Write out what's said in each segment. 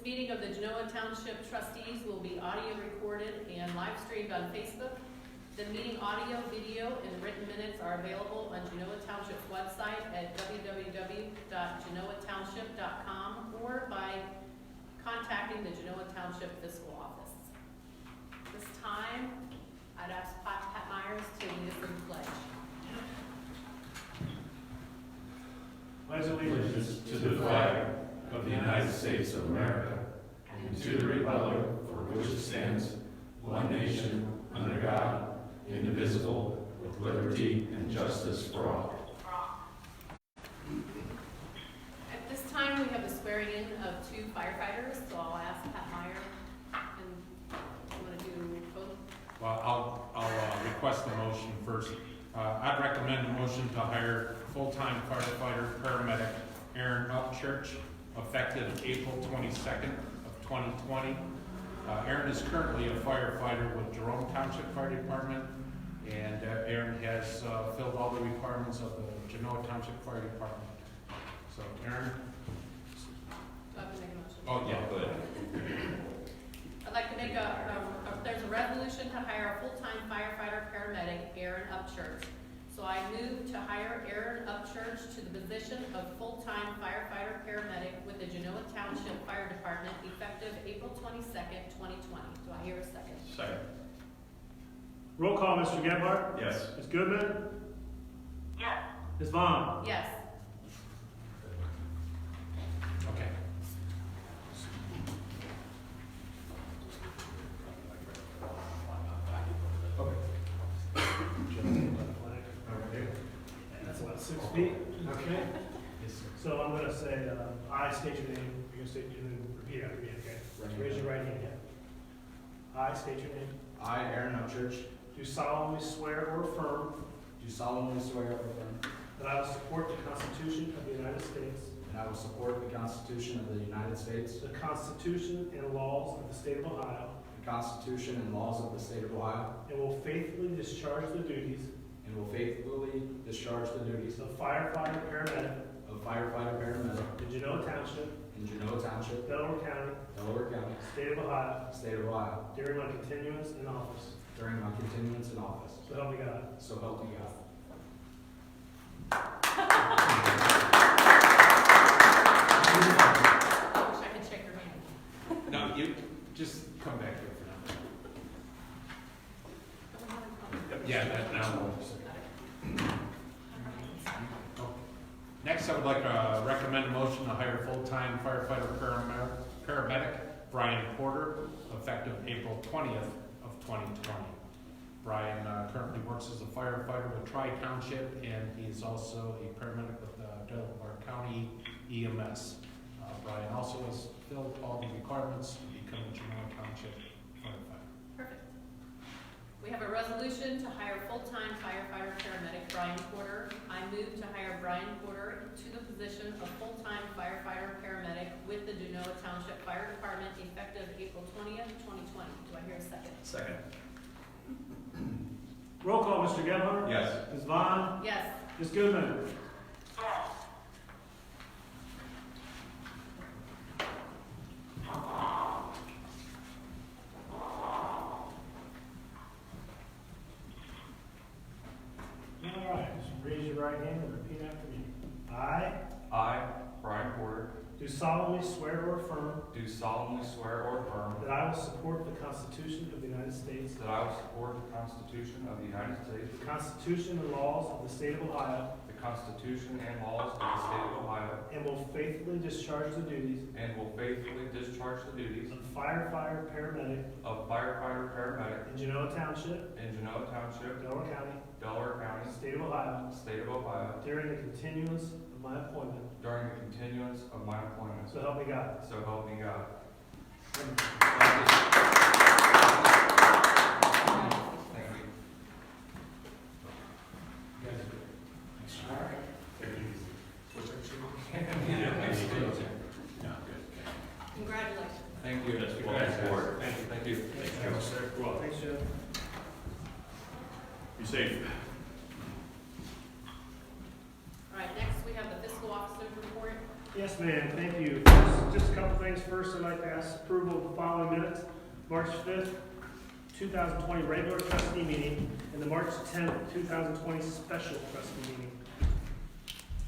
meeting of the Genoa Township Trustees will be audio recorded and live streamed on Facebook. The meeting audio, video, and written minutes are available on Genoa Township's website at www.genoatownship.com or by contacting the Genoa Township Fiscal Office. This time, I'd ask Pat Myers to lead us in the pledge. Pledge allegiance to the flag of the United States of America and to the republic for which it stands, one nation, under God, indivisible, with liberty and justice for all. At this time, we have the swearing in of 2 firefighters, so I'll ask Pat Meyer, and you want to do both? Well, I'll request the motion first. I'd recommend a motion to hire full-time firefighter paramedic Aaron Upchurch, effective April 22nd of 2020. Aaron is currently a firefighter with Jerome Township Fire Department, and Aaron has filled all the requirements of the Genoa Township Fire Department. So, Aaron? Do I have to make a motion? Oh, yeah, go ahead. I'd like to make there's a resolution to hire a full-time firefighter paramedic, Aaron Upchurch. So I move to hire Aaron Upchurch to the position of full-time firefighter paramedic with the Genoa Township Fire Department effective April 22nd, 2020. Do I hear a second? Second. Roll call, Mr. Gebhardt? Yes. Ms. Goodman? Yes. Ms. Vaughn? Yes. Okay. That's about 6 feet. Okay. So I'm going to say, I state your name. You're going to state your name. Repeat after me, okay? Raise your right hand. I state your name. I, Aaron Upchurch, Do solemnly swear or affirm do solemnly swear or affirm that I will support the Constitution of the United States, that I will support the Constitution of the United States, the Constitution and laws of the State of Ohio, the Constitution and laws of the State of Ohio, and will faithfully discharge the duties and will faithfully discharge the duties of firefighter paramedic of firefighter paramedic in Genoa Township, in Genoa Township, Delaware County, Delaware County, State of Ohio, State of Ohio, during my continuance in office. during my continuance in office. So help me God. So help me God. I wish I could shake your hand. No, you just come back here for now. Yeah, that now. Next, I would like to recommend a motion to hire full-time firefighter paramedic Brian Porter, effective April 20th of 2020. Brian currently works as a firefighter with Township, and he is also a paramedic with Delaware County EMS. Brian also has filled all the requirements to become a Genoa Township firefighter. Perfect. We have a resolution to hire full-time firefighter paramedic Brian Porter. I move to hire Brian Porter to the position of full-time firefighter paramedic with the Genoa Township Fire Department effective April 20th, 2020. Do I hear a second? Second. Roll call, Mr. Gebhardt? Yes. Ms. Vaughn? Yes. Ms. Goodman? Yes. All right, just raise your right hand and repeat after me. I Brian Porter, do solemnly swear or affirm do solemnly swear or affirm that I will support the Constitution of the United States, that I will support the Constitution of the United States, the Constitution and laws of the State of Ohio, the Constitution and laws of the State of Ohio, and will faithfully discharge the duties and will faithfully discharge the duties of firefighter paramedic of firefighter paramedic in Genoa Township, in Genoa Township, Delaware County, Delaware County, State of Ohio, State of Ohio, during the continuance of my appointment. during the continuance of my employment. So help me God. So help me God. Thank you. Congratulations. Thank you. Thank you. Thanks, Jeff. Be safe. All right, next we have the fiscal officer's report. Yes, ma'am, thank you. Just a couple things. First, I'd like to ask approval of the following minutes. March 5th, 2020 regular trustee meeting and the March 10th, 2020 special trustee meeting.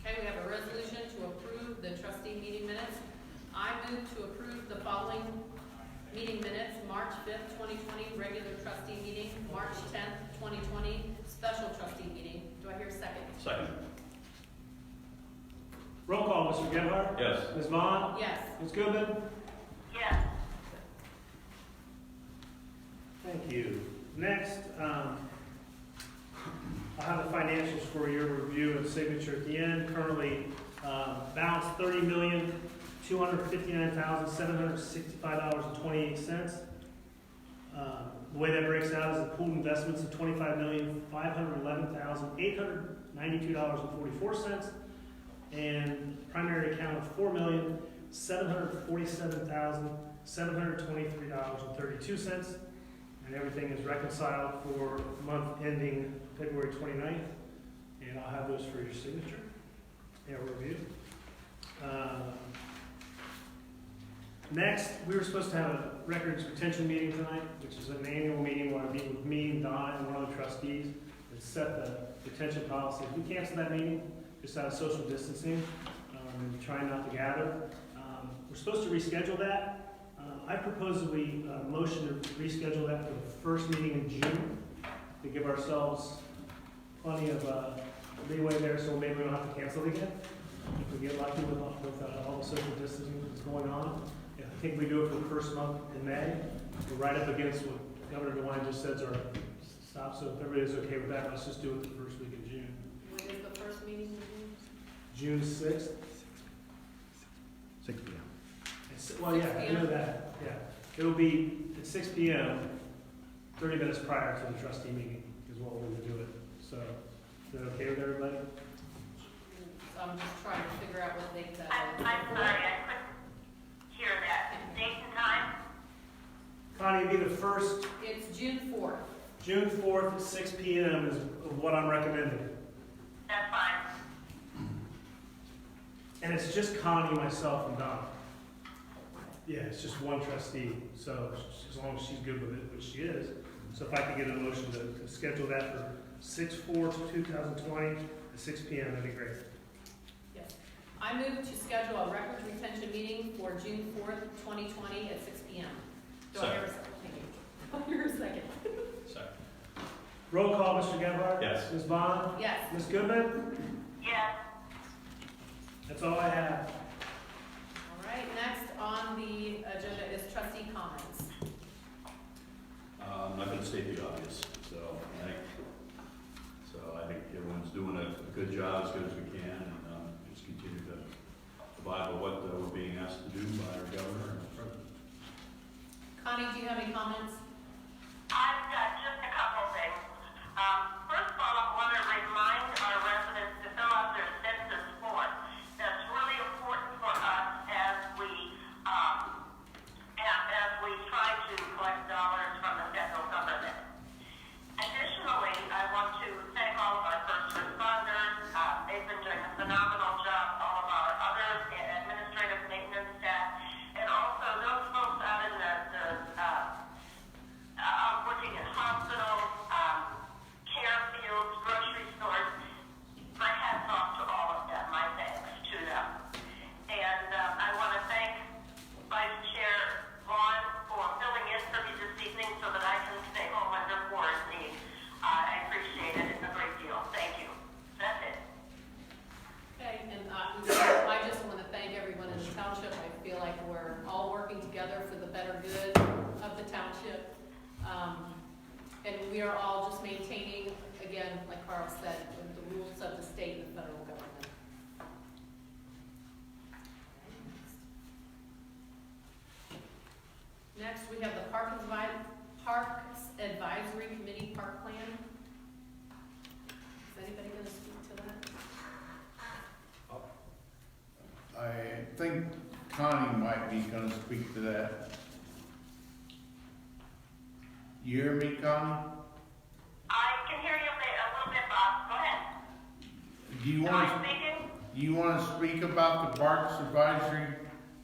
Okay, we have a resolution to approve the trustee meeting minutes. I move to approve the following meeting minutes: March 5th, 2020, regular trustee meeting, March 10th, 2020, special trustee meeting. Do I hear a second? Second. Roll call, Mr. Gebhardt? Yes. Ms. Vaughn? Yes. Ms. Goodman? Yes. Thank you. Next, I'll have the financials for your review and signature at the end. Currently, balance $30,259,765.28. The way that breaks out is the pooled investments of $25,511,892.44, and primary account of $4,747,723.32. And everything is reconciled for the month ending February 29th. And I'll have those for your signature and review. Next, we were supposed to have a records retention meeting tonight, which is an annual meeting where I meet with me, Don, and one of the trustees and set the retention policy. We canceled that meeting just out of social distancing and trying not to gather. We're supposed to reschedule that. I propose that we motion to reschedule that for the first meeting in June to give ourselves plenty of leeway there, so maybe we don't have to cancel it again. If we get lucky with all the social distancing that's going on. I think we do it for the first month in May. We're right up against what Governor DeWine just said our stop. So if everybody's okay with that, let's just do it the first week in June. When is the first meeting in June June? 6th. 6 p.m. Well, yeah, I know that, yeah. It'll be at 6 p.m., 30 minutes prior to the trustee meeting is what we would do it. So, is that okay with everybody? So I'm just trying to figure out what date that I'm is. sorry, I couldn't hear that. Date and time? Connie, it'd be the first, It's June 4th. June 4th at 6 p.m. is what I'm recommending. That's fine. And it's just Connie, myself, and Don. Yeah, it's just one trustee, so as long as she's good with it, which she is. So if I could get a motion to schedule that for 6/4/2020 at 6 p.m., that'd be great. Yes. I move to schedule a records retention meeting for June 4th, 2020 at 6 p.m. Do I hear a second? Thank you. Do I hear a second? Second. Roll call, Mr. Gebhardt? Yes. Ms. Vaughn? Yes. Ms. Goodman? Yes. That's all I have. All right, next on the agenda is trustee comments. I'm not going to state the obvious, so I think everyone's doing a good job, as good as we can, and just continue to abide by what we're being asked to do by our governor and the president. Connie, do you have any comments? I've got just a couple things. First of all, I want to remind our residents to fill out their census form. That's really important for us as we try to collect dollars from the federal government. Additionally, I want to thank all of our first responders. They've been doing a phenomenal job. All of our other administrative maintenance staff, and also those folks out in working in hospitals, care fields, grocery stores. My hat's off to all of them. My thanks to them. And I want to thank Vice Chair Vaughn for filling in for me this evening so that I can stay home under quarantine. I appreciate it. It's a great deal. Thank you. That's it. Okay, and I just want to thank everyone in the township. I feel like we're all working together for the better good of the township. And we are all just maintaining, again, like Carl said, the rules of the state and the federal government. Next, we have the Parks Advisory Committee Park Plan. Is anybody going to speak to that? I think Connie might be gonna speak to that. You hear me, Connie? I can hear you a little bit, Bob. Go ahead. Do you Am want I speaking? do you wanna speak about the Parks Advisory,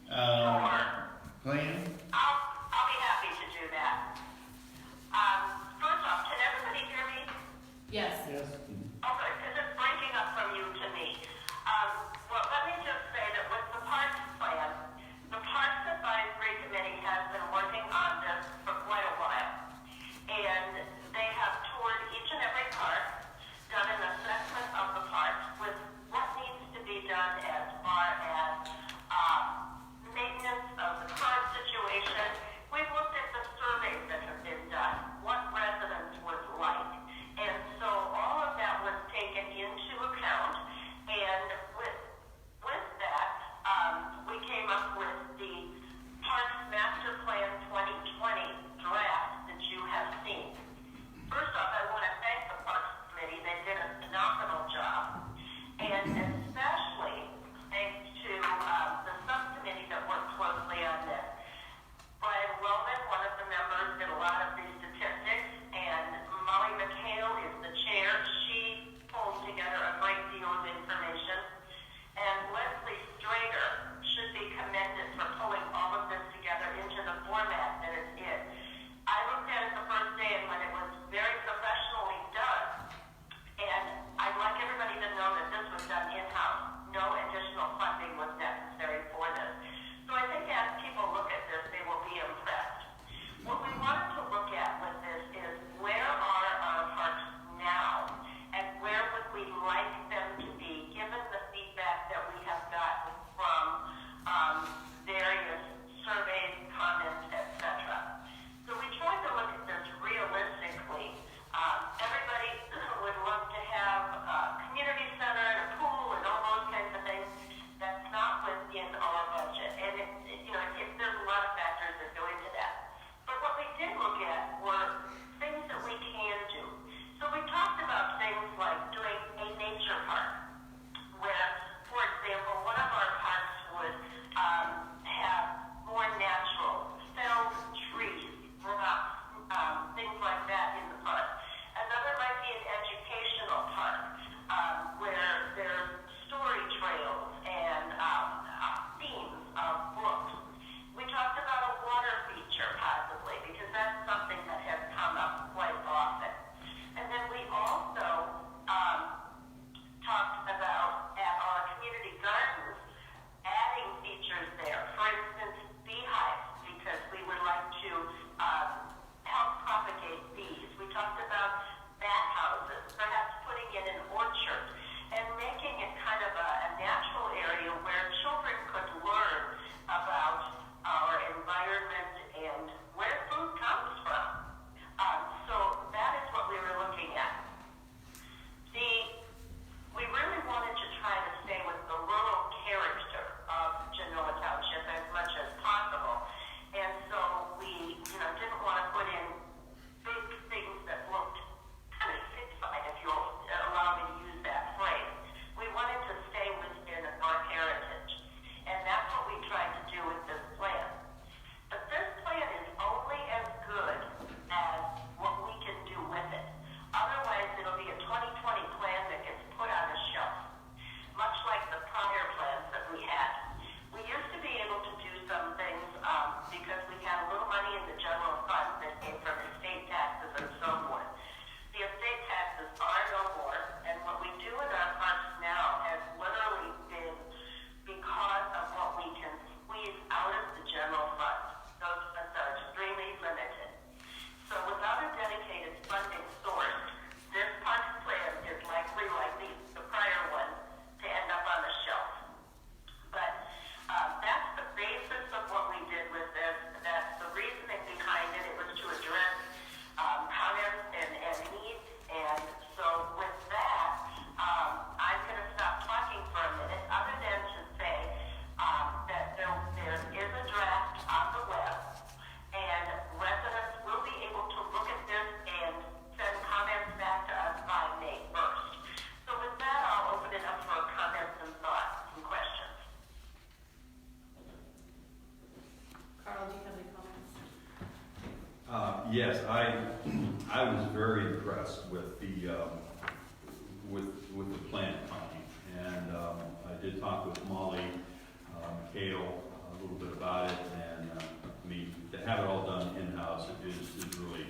Sure. plan? I'll be happy to do that. First off, can everybody hear me? Yes. Yes. Okay, because it's breaking up from you to me. Well, let me just say that with the Parks Plan, the Parks Advisory Committee has been working on this for quite a while. And they have toured each and every park, done an assessment of the parks with what needs to be done as far as maintenance of the current situation. We've looked at the surveys that have been done, what residents would like. And so all of that was taken into account. And with that, we came up with the Parks Master Plan 2020 draft that you have seen. First off, I want to thank the Parks Committee. They did a phenomenal job. And especially thanks to the subcommittee that worked closely on this. Brian Wellman, one of the members, did a lot of these statistics, and Molly McHale is the chair. She pulled together a great deal of information. And Leslie Strader should be commended for pulling all of this together into the format that it's in. I looked at it the first day, and when it was very professionally done, and I'd like everybody to know that this was done in-house. No additional funding was necessary for this. So I think as people look at this, they will be impressed. What we wanted to look at with this is where are our parks now, and where would we like them to be, given the feedback that we have gotten from various surveys, comments, etc. So we tried to look at this realistically. Everybody would love to have a community center and a pool and all those kinds of things. That's not within our budget. And there's a lot of factors that go into that. But what we did look at were things that we can do. So we talked about things like doing a nature park, where, for example, one of our parks would have more natural, felled trees, rocks, things like that in the park. Another might be an educational park, where there's story trails and themes of books. We talked about a water feature possibly, because that's something that has come up quite often. And then we also talked about at our community gardens adding features there. For instance, beehives, because we would like to help propagate bees. We talked about bat houses, perhaps putting in an orchard and making it kind of a natural area where children could learn about our environment and where food comes from. So that is what we were looking at. We really wanted to try to stay with the rural character of Genoa Township as much as possible. And so we didn't want to put in big things that looked kind of citified, if you'll allow me to use that phrase. We wanted to stay within our heritage. And that's what we tried to do with this plan. But this plan is only as good as what we can do with it. Otherwise, it'll be a 2020 plan that gets put on a shelf, much like the prior plans that we had. We used to be able to do some things because we had a little money in the general fund that came from estate taxes and so forth. The estate taxes are no more, and what we do in our parks now has literally been because of what we can squeeze out of the general fund. Those funds are extremely limited. So without a dedicated funding source, this parks plan is likely, like the prior one, to end up on the shelf. But that's the basis of what we did with this. That's the reasoning behind it. It was to address comments and needs. And so with that, I'm going to stop talking for a minute, other than to say that there is a draft on the web, and residents will be able to look at this and send comments back to us by May 1st. So with that, I'll open it up for comments and thoughts and questions. Carl, do you have any comments? Yes, I was very impressed with the plan, Connie, and I did talk with Molly McHale a little bit about it, and I mean, to have it all done in-house is really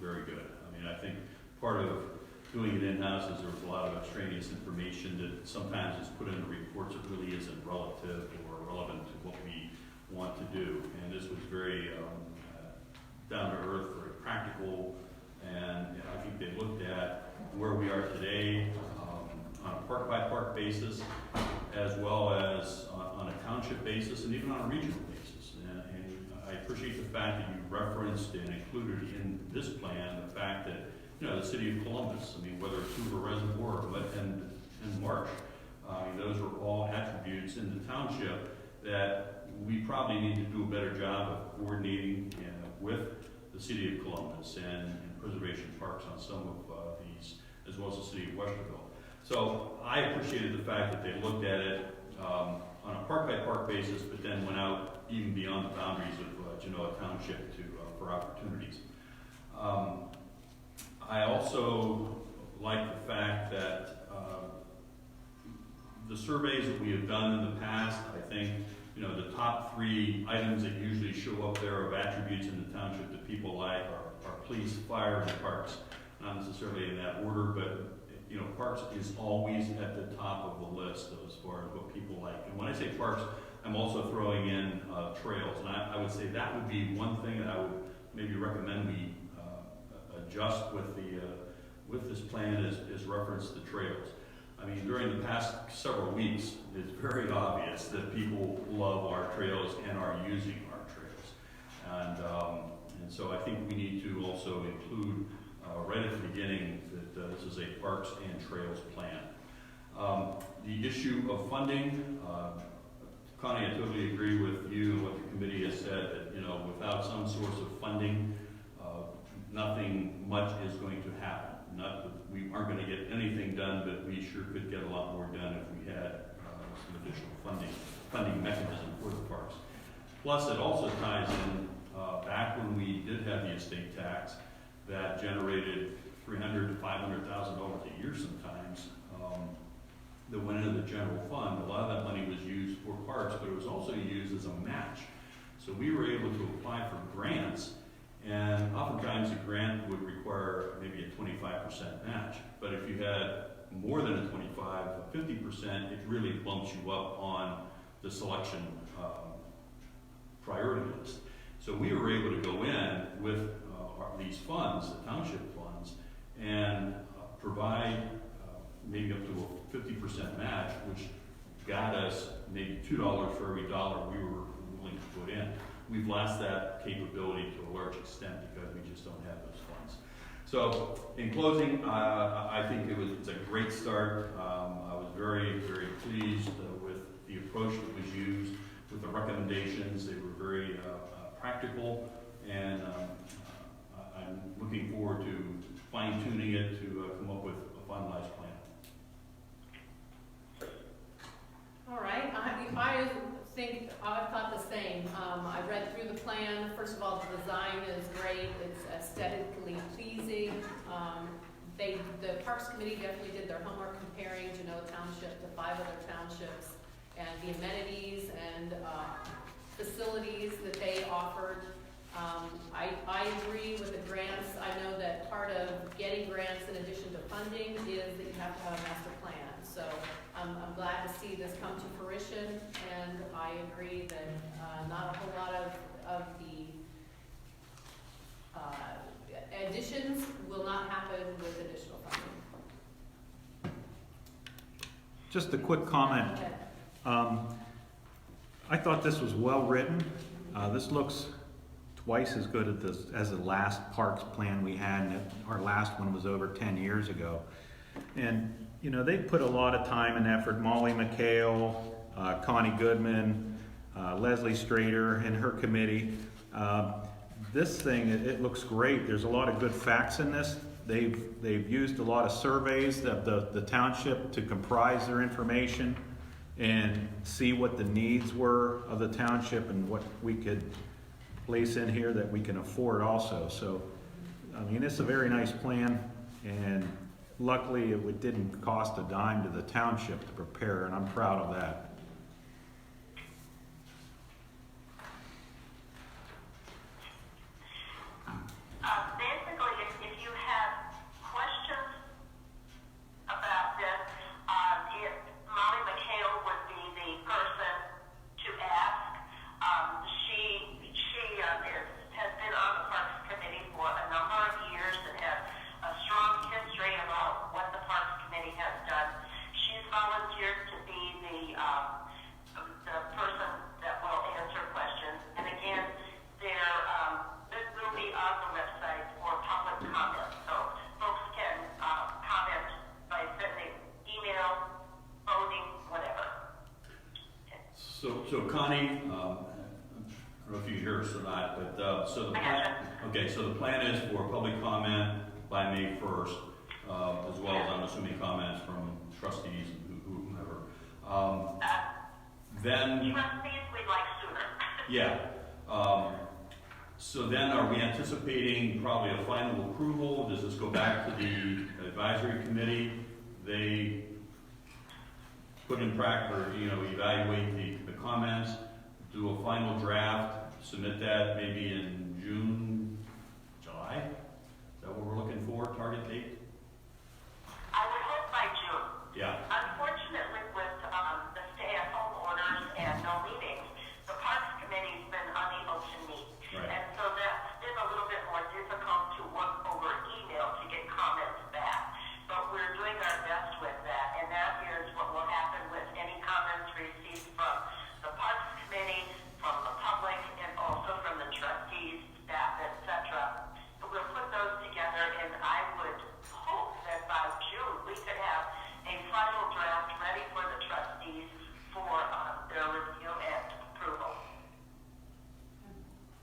very good. I mean, I think part of doing it in-house is there was a lot of extraneous information that sometimes is put in the reports that really isn't relative or relevant to what we want to do. And this was very down to earth, very practical, and I think they looked at where we are today on a park by park basis, as well as on a township basis, and even on a regional basis. And I appreciate the fact that you referenced and included in this plan the fact that, you know, the city of Columbus, I mean, whether it's Hoover Reservoir and Marsh, those are all attributes in the township that we probably need to do a better job of coordinating with the city of Columbus and Preservation Parks on some of these, as well as the city of Westerville. So I appreciated the fact that they looked at it on a park-by-park basis, but then went out even beyond the boundaries of Genoa Township for opportunities. I also like the fact that the surveys that we have done in the past, I think, you know, the top 3 items that usually show up there of attributes in the township that people like are police, fire, and parks. Not necessarily in that order, but you know, parks is always at the top of the list as far as what people like. And when I say parks, I'm also throwing in trails, and I would say that would be one thing that I would maybe recommend we adjust with this plan is reference the trails. I mean, during the past several weeks, it's very obvious that people love our trails and are using our trails. And so I think we need to also include right at the beginning that this is a parks and trails plan. The issue of funding, Connie, I totally agree with you and what the committee has said, that, you know, without some source of funding, nothing much is going to happen. Not that we aren't going to get anything done, but we sure could get a lot more done if we had some additional funding mechanism for the parks. Plus, it also ties in back when we did have the estate tax that generated $300,000 to $500,000 a year sometimes that went into the general fund. A lot of that money was used for parks, but it was also used as a match. So we were able to apply for grants, and oftentimes a grant would require maybe a 25% match. But if you had more than a 25, 50%, it really bumps you up on the selection priority list. So we were able to go in with these funds, the township funds, and provide maybe up to a 50% match, which got us maybe $2 for every dollar we were willing to put in. We've lost that capability to a large extent because we just don't have those funds. So in closing, I think it's a great start. I was very, very pleased with the approach that was used, with the recommendations. They were very practical, and I'm looking forward to fine-tuning it to come up with a finalized plan. All right, I thought the same. I read through the plan. First of all, the design is great. It's aesthetically pleasing. The Parks Committee definitely did their homework comparing Genoa Township to 5 other townships, and the amenities and facilities that they offered. I agree with the grants. I know that part of getting grants in addition to funding is that you have to have a master plan. So I'm glad to see this come to fruition, and I agree that not a whole lot of the additions will not happen with additional funding. Just a quick comment. I thought this was well written. This looks twice as good as the last parks plan we had, and our last one was over 10 years ago. And you know, they put a lot of time and effort. Molly McHale, Connie Goodman, Leslie Strader and her committee. This thing, it looks great. There's a lot of good facts in this. They've used a lot of surveys of the township to comprise their information and see what the needs were of the township and what we could place in here that we can afford also. So, I mean, it's a very nice plan, and luckily it didn't cost a dime to the township to prepare, and I'm proud of that. Basically, if you have questions about this, Molly McHale would be the person to ask. Has been on the Parks Committee for a number of years and has a strong history about what the Parks Committee has done. She's volunteered to be the person that will answer questions. And again, this will be on the website for public comment, so folks can comment by sending email, voting, whatever. So Connie, I don't know if you hear us or not, but, so the plan, okay, so the plan is for public comment by May 1st, as well as, I'm assuming, comments from trustees and whomever. Then, Trustees, we'd like sooner. yeah. So then are we anticipating probably a final approval? Does this go back to the advisory committee? They put in practice, or, evaluate the comments, do a final draft, submit that maybe in June, July? Is that what we're looking for, target date? I would hope by June. Yeah. Unfortunately, with the stay-at-home orders and no meetings, the Parks Committee's been unable to meet. Right. And so that's been a little bit more difficult to work over email to get comments back. But we're doing our best with that, and that is what will happen with any comments received from the Parks Committee, from the public, and also from the trustees, staff, etc. We'll put those together, and I would hope that by June we could have a final draft ready for the trustees for their review and approval.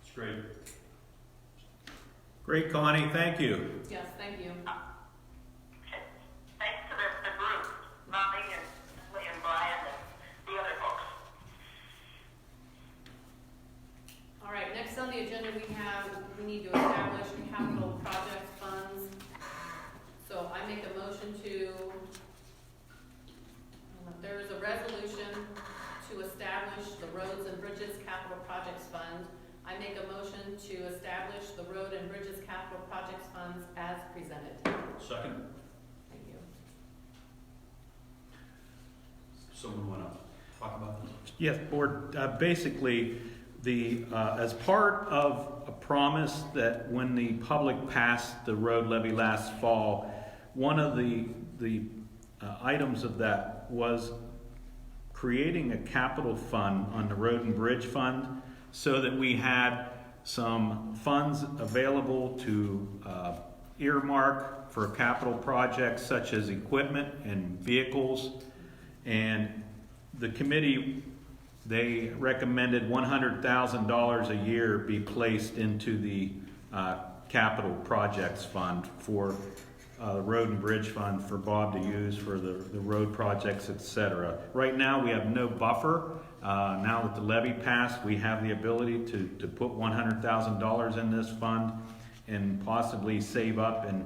It's great. Great, Connie, thank you. Yes, thank you. Okay. Thanks to the group, Molly and Brian and the other folks. All right, next on the agenda we need to establish capital project funds. So I make a motion there is a resolution to establish the Roads and Bridges Capital Projects Fund. I make a motion to establish the Road and Bridges Capital Projects Funds as presented. Second, Thank you. someone want to talk about this? Yes, Board, basically, as part of a promise that when the public passed the road levy last fall, one of the items of that was creating a capital fund on the Road and Bridge Fund so that we had some funds available to earmark for capital projects such as equipment and vehicles. And the committee, they recommended $100,000 a year be placed into the capital projects fund for the Road and Bridge Fund for Bob to use for the road projects, etc. Right now we have no buffer. Now that the levy passed, we have the ability to put $100,000 in this fund and possibly save up, and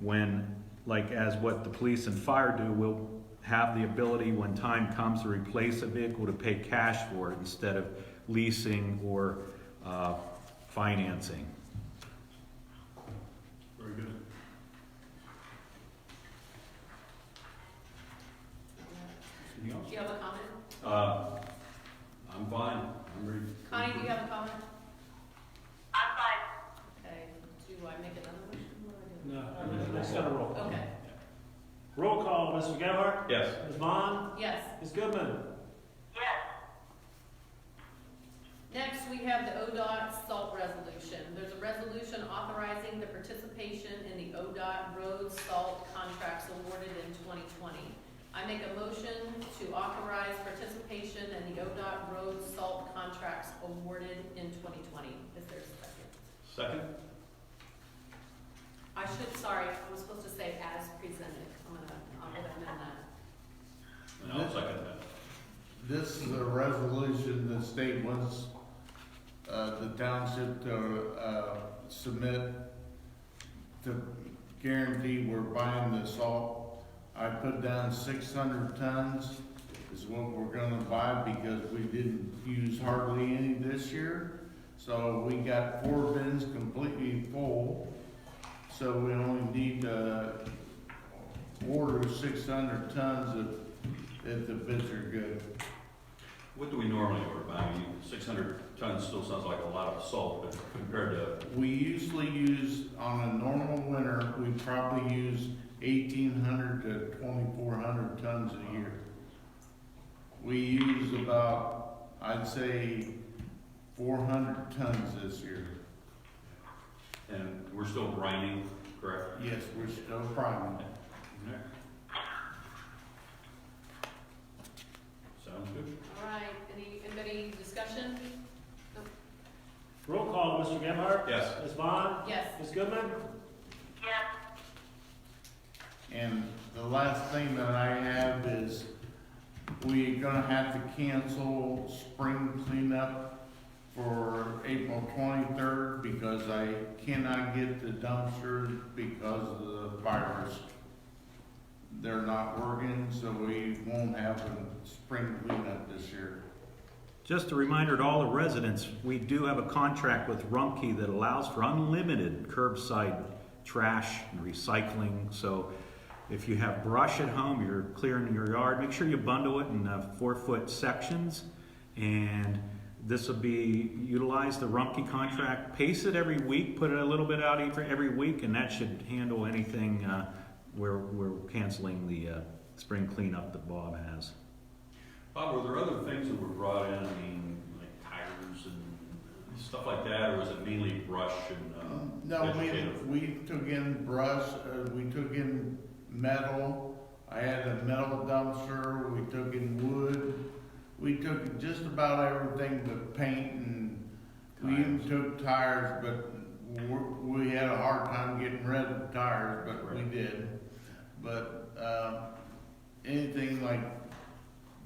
when, like as what the police and fire do, we'll have the ability when time comes to replace a vehicle to pay cash for it instead of leasing or financing. Very good. Anything else? Do you have a comment? I'm fine. I'm ready. Connie, do you have a comment? I'm fine. Okay, do I make another motion? What do I do? No, let's start a roll call. Okay, Roll call, Mr. Gebhardt? Yes. Ms. Vaughn? yes. Ms. Goodman? Yes. Next, we have the ODOT SALT resolution. There's a resolution authorizing the participation in the ODOT road SALT contracts awarded in 2020. I make a motion to authorize participation in the ODOT road SALT contracts awarded in 2020. Is there a second? Second? I was supposed to say as presented. I'm gonna amend that. And I'll second that. This is a resolution the state wants the township to submit to guarantee we're buying the salt. I put down 600 tons is what we're gonna buy because we didn't use hardly any this year. So we got 4 bins completely full. So we only need to order 600 tons if the bids are good. What do we normally order? I mean, 600 tons still sounds like a lot of salt, but compared to, We usually use, on a normal winter, we probably use 1,800 to 2,400 tons a year. We use about, I'd say, 400 tons this year. and we're still grinding, correct? Yes, we're still priming. Sounds good. All right, anybody discussion? Roll call, Mr. Gebhardt? Yes. Ms. Vaughn? Yes. Ms. Goodman? Yes, And the last thing that I have is, we're gonna have to cancel spring cleanup for April 23rd because I cannot get the dumpsters because of the virus. They're not working, so we won't have a spring cleanup this year. Just a reminder to all the residents, we do have a contract with Rumpke that allows for unlimited curbside trash and recycling. So if you have brush at home, you're clearing your yard, make sure you bundle it in 4-foot sections. And this will be, utilize the Rumpke contract, pace it every week, put it a little bit out every week, and that should handle anything where we're canceling the spring cleanup that Bob has. Bob, were there other things that were brought in, I mean, like tires and stuff like that, or was it mainly brush and, No, vegetative? we took in brush, we took in metal, I had a metal dumpster, we took in wood, we took just about everything but paint, and we even took tires, but we had a hard time getting rid of tires, but we did. But, anything like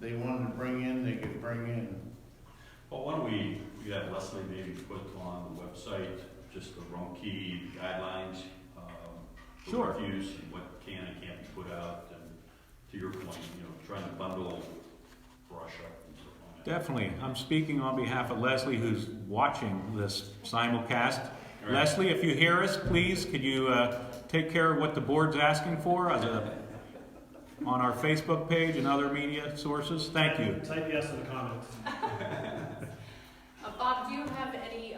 they wanted to bring in, they could bring in. Well, why don't we have Leslie maybe put on the website, just the Rumpke guidelines, for Sure. refuse, and what can and can't be put out, and to your point, trying to bundle brush up and stuff like that. Definitely. I'm speaking on behalf of Leslie, who's watching this simulcast. All right. Leslie, if you hear us, please, could you take care of what the board's asking for on our Facebook page and other media sources? Thank you. Type yes in the comments. Bob, do you have any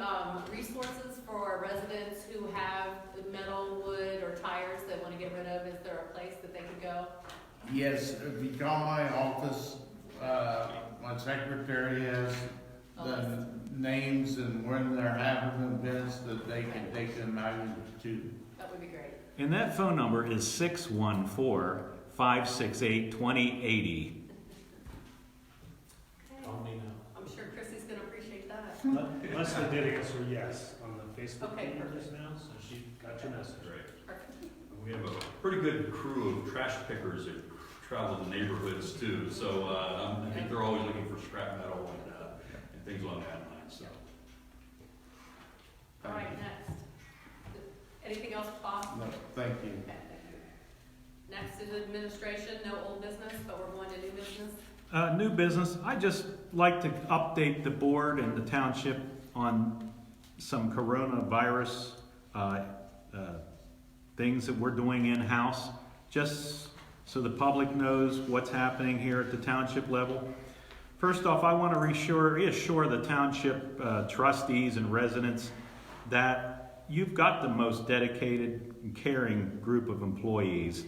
resources for residents who have metal, wood, or tires they want to get rid of? Is there a place that they could go? Yes, if you call my office, my secretary has the names and when they're having events that they can take them out to. That would be great. And that phone number is 614-568-2080. Only now. I'm sure Chrissy's gonna appreciate that. Leslie did answer yes on the Facebook Okay, page perfect. just now, so she got your message. Great. Perfect. We have a pretty good crew of trash pickers that travel the neighborhoods too, so I think they're always looking for scrap metal and things along that line, so. All right, next. Anything else, Bob? No, thank you. Okay, thank you. Next is administration, no old business, but we're going to new business. New business, I'd just like to update the board and the township on some coronavirus things that we're doing in-house, just so the public knows what's happening here at the township level. First off, I want to reassure the township trustees and residents that you've got the most dedicated and caring group of employees.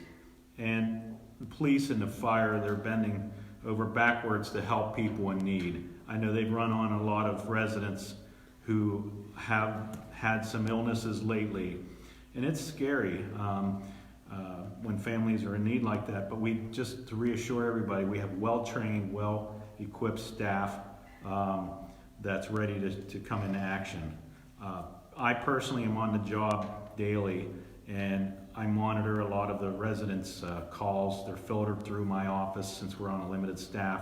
And the police and the fire, they're bending over backwards to help people in need. I know they've run on a lot of residents who have had some illnesses lately. And it's scary when families are in need like that. But just to reassure everybody, we have well-trained, well-equipped staff that's ready to come into action. I personally am on the job daily, and I monitor a lot of the residents' calls. They're filtered through my office since we're on a limited staff,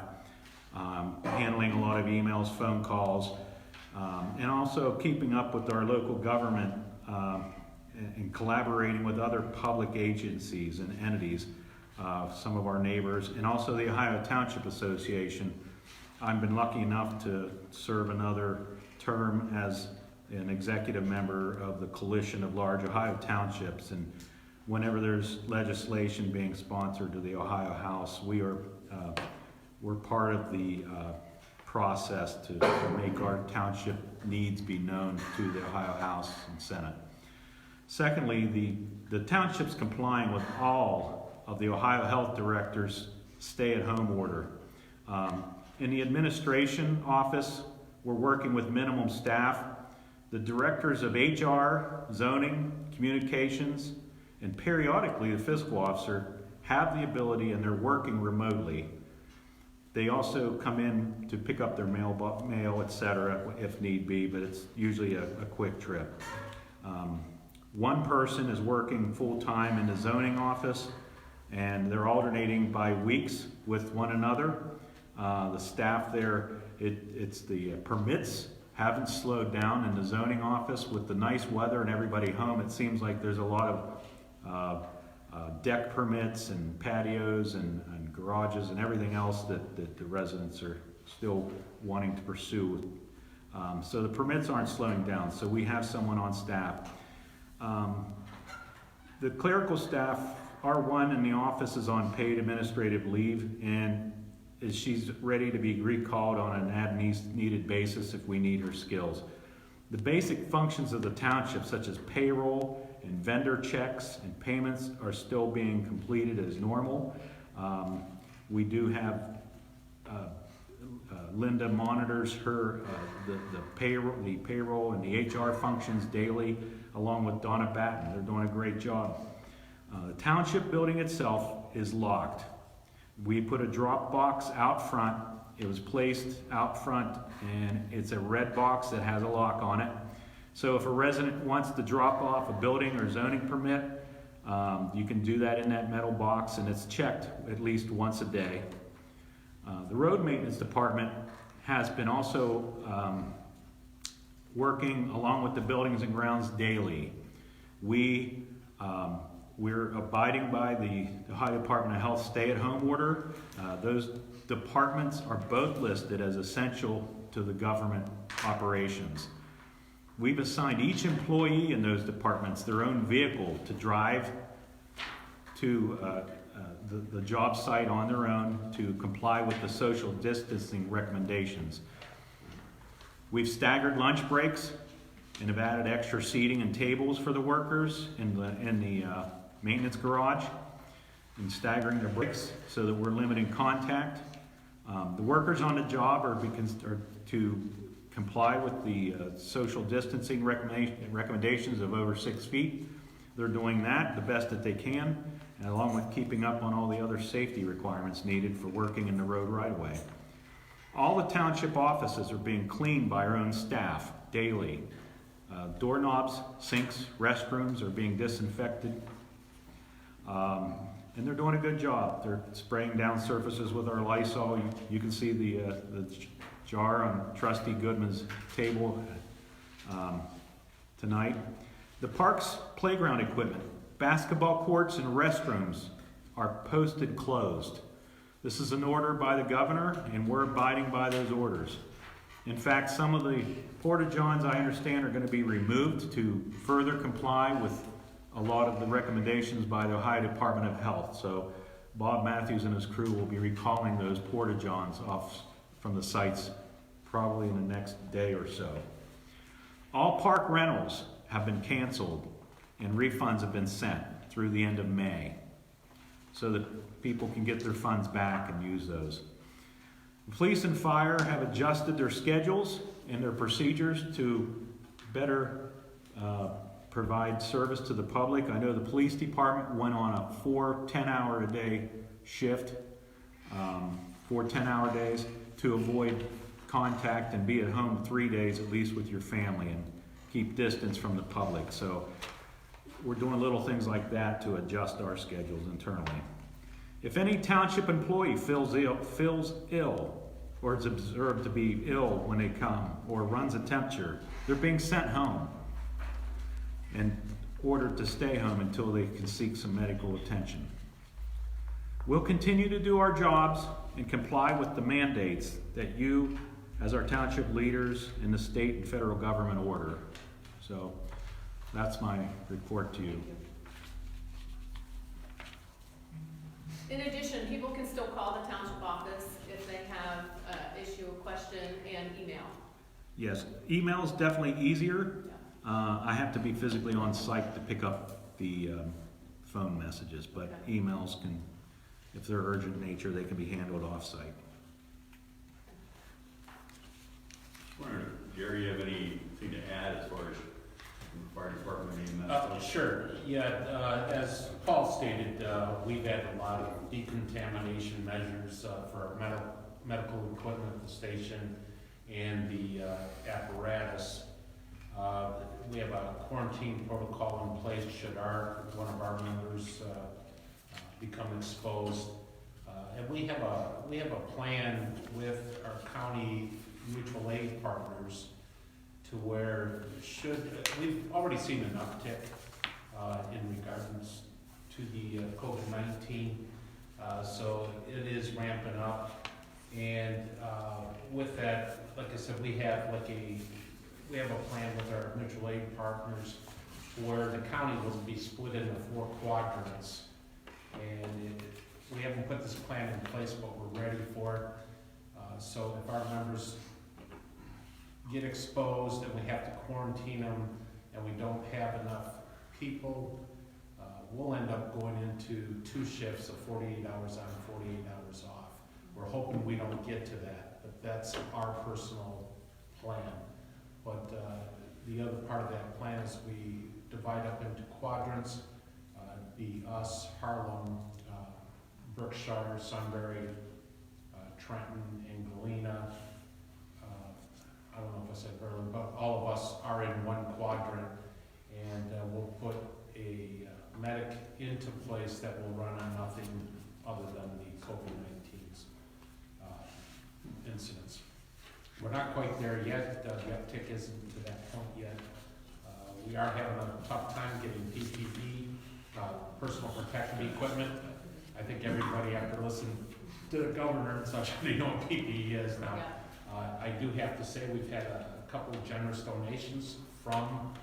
handling a lot of emails, phone calls, and also keeping up with our local government and collaborating with other public agencies and entities, some of our neighbors, and also the Ohio Township Association. I've been lucky enough to serve another term as an executive member of the Coalition of Large Ohio Townships, and whenever there's legislation being sponsored to the Ohio House, we're part of the process to make our township needs be known to the Ohio House and Senate. Secondly, the township's complying with all of the Ohio Health Director's stay-at-home order. In the administration office, we're working with minimum staff. The directors of HR, zoning, communications, and periodically the fiscal officer have the ability, and they're working remotely. They also come in to pick up their mail, etc., if need be, but it's usually a quick trip. One person is working full-time in the zoning office, and they're alternating by weeks with one another. The staff there, it's the permits haven't slowed down in the zoning office. With the nice weather and everybody home, it seems like there's a lot of deck permits and patios and garages and everything else that the residents are still wanting to pursue. So the permits aren't slowing down, so we have someone on staff. The clerical staff, our one in the office is on paid administrative leave, and she's ready to be recalled on an as-needed basis if we need her skills. The basic functions of the township, such as payroll and vendor checks and payments, are still being completed as normal. We do have Linda monitors her the payroll and the HR functions daily, along with Donna Batten. They're doing a great job. The township building itself is locked. We put a drop box out front. It was placed out front, and it's a red box that has a lock on it. So if a resident wants to drop off a building or zoning permit, you can do that in that metal box, and it's checked at least once a day. The road maintenance department has been also working along with the buildings and grounds daily. We're abiding by the Ohio Department of Health stay-at-home order. Those departments are both listed as essential to the government operations. We've assigned each employee in those departments their own vehicle to drive to the job site on their own to comply with the social distancing recommendations. We've staggered lunch breaks and have added extra seating and tables for the workers in the maintenance garage, and staggering their breaks so that we're limiting contact. The workers on the job are to comply with the social distancing recommendations of over 6 feet. They're doing that the best that they can, and along with keeping up on all the other safety requirements needed for working in the road right away. All the township offices are being cleaned by our own staff daily. Doorknobs, sinks, restrooms are being disinfected. And they're doing a good job. They're spraying down surfaces with our Lysol. You can see the jar on Trustee Goodman's table tonight. The park's playground equipment, basketball courts, and restrooms are posted closed. This is an order by the governor, and we're abiding by those orders. In fact, some of the porta-johns, I understand, are going to be removed to further comply with a lot of the recommendations by the Ohio Department of Health. So Bob Matthews and his crew will be recalling those porta-johns off from the sites probably in the next day or so. All park rentals have been canceled, and refunds have been sent through the end of May so that people can get their funds back and use those. The police and fire have adjusted their schedules and their procedures to better provide service to the public. I know the police department went on a 4 10-hour-a-day shift, 4 10-hour days, to avoid contact and be at home 3 days at least with your family and keep distance from the public. So we're doing little things like that to adjust our schedules internally. If any township employee feels ill or is observed to be ill when they come or runs a temperature, they're being sent home. And ordered to stay home until they can seek some medical attention. We'll continue to do our jobs and comply with the mandates that you, as our township leaders in the state and federal government, order. So that's my report to you. In addition, people can still call the township office if they have an issue, a question, and email. Yes, email is definitely easier. Yeah. I have to be physically on site to pick up the phone messages, but Okay. emails can, if they're urgent nature, they can be handled off-site. Jerry, you have anything to add as far as the fire department being that? Sure, yeah, as Paul stated, we've had a lot of decontamination measures for our medical equipment at the station and the apparatus. We have a quarantine protocol in place should one of our members become exposed. And we have a plan with our county mutual aid partners to where we've already seen an uptick in regards to the COVID-19. So it is ramping up. And with that, like I said, we have a plan with our mutual aid partners where the county will be split into 4 quadrants. And we haven't put this plan in place, but we're ready for it. So if our members get exposed and we have to quarantine them and we don't have enough people, we'll end up going into 2 shifts of 48 hours on, 48 hours off. We're hoping we don't get to that, but that's our personal plan. But the other part of that plan is we divide up into quadrants. Be us, Harlem, Berkshire, Sunbury, Trenton, and Galena. I don't know if I said Berlin, but all of us are in one quadrant, and we'll put a medic into place that will run on nothing other than the COVID-19's incidents. We're not quite there yet. The uptick isn't to that point yet. We are having a tough time getting PPE, personal protective equipment. I think everybody, after listening to the governor and such, they know what PPE is now. Yeah. I do have to say we've had a couple of generous donations from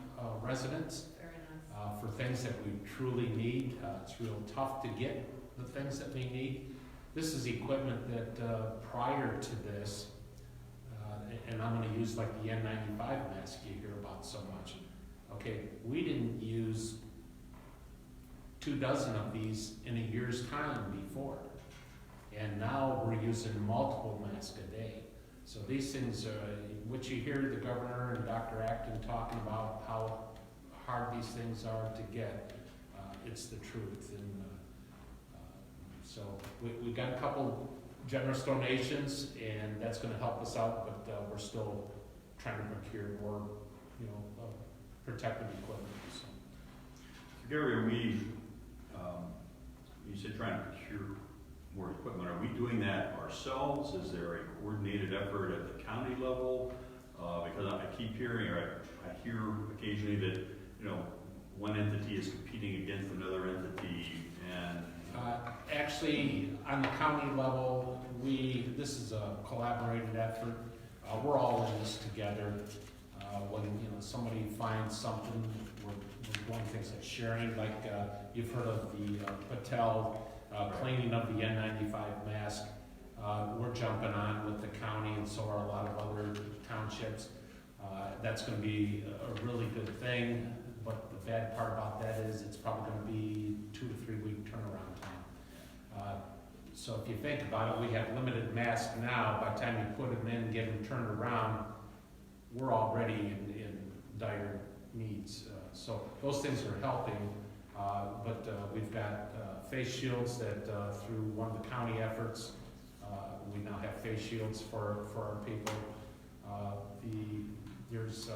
residents Very nice. for things that we truly need. It's real tough to get the things that we need. This is equipment that prior to this, and I'm going to use like the N95 mask you hear about so much. Okay, we didn't use 24 of these in a year's time before. And now we're using multiple masks a day. So these things are, what you hear the governor and Dr. Acton talking about how hard these things are to get, it's the truth. And so we got a couple generous donations, and that's going to help us out, but we're still trying to procure more, protective equipment. So. Gary, are we, you said trying to procure more equipment. Are we doing that ourselves? Is there a coordinated effort at the county level? Because I keep hearing, or I hear occasionally that, one entity is competing against another entity, and actually, on the county level, this is a collaborated effort. We're all in this together. When somebody finds something, we're doing things like sharing. Like you've heard of the Patel cleaning of the N95 mask. We're jumping on with the county, and so are a lot of other townships. That's going to be a really good thing. But the bad part about that is it's probably going to be 2 to 3 week turnaround time. So if you think about it, we have limited masks now. By the time you put them in and get them turned around, we're already in dire needs. So those things are helping. But we've got face shields that through one of the county efforts, we now have face shields for our people. There's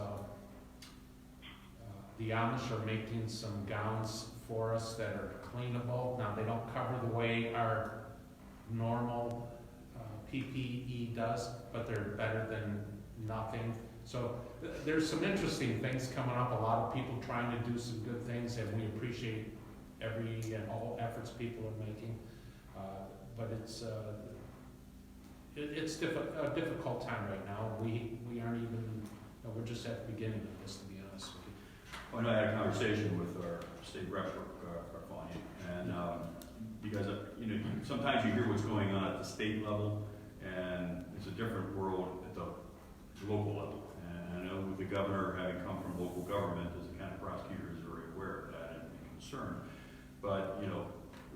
the Amish are making some gowns for us that are cleanable. Now they don't cover the way our normal PPE does, but they're better than nothing. So there's some interesting things coming up, a lot of people trying to do some good things, and we appreciate every and all efforts people are making. But it's a difficult time right now. We aren't even, we're just at the beginning of this, to be honest with you. Well, I had a conversation with our state rep, Carfani, and because sometimes you hear what's going on at the state level, and it's a different world at the local level. And I know with the governor having come from local government, as a county prosecutor, is very aware of that and concerned. But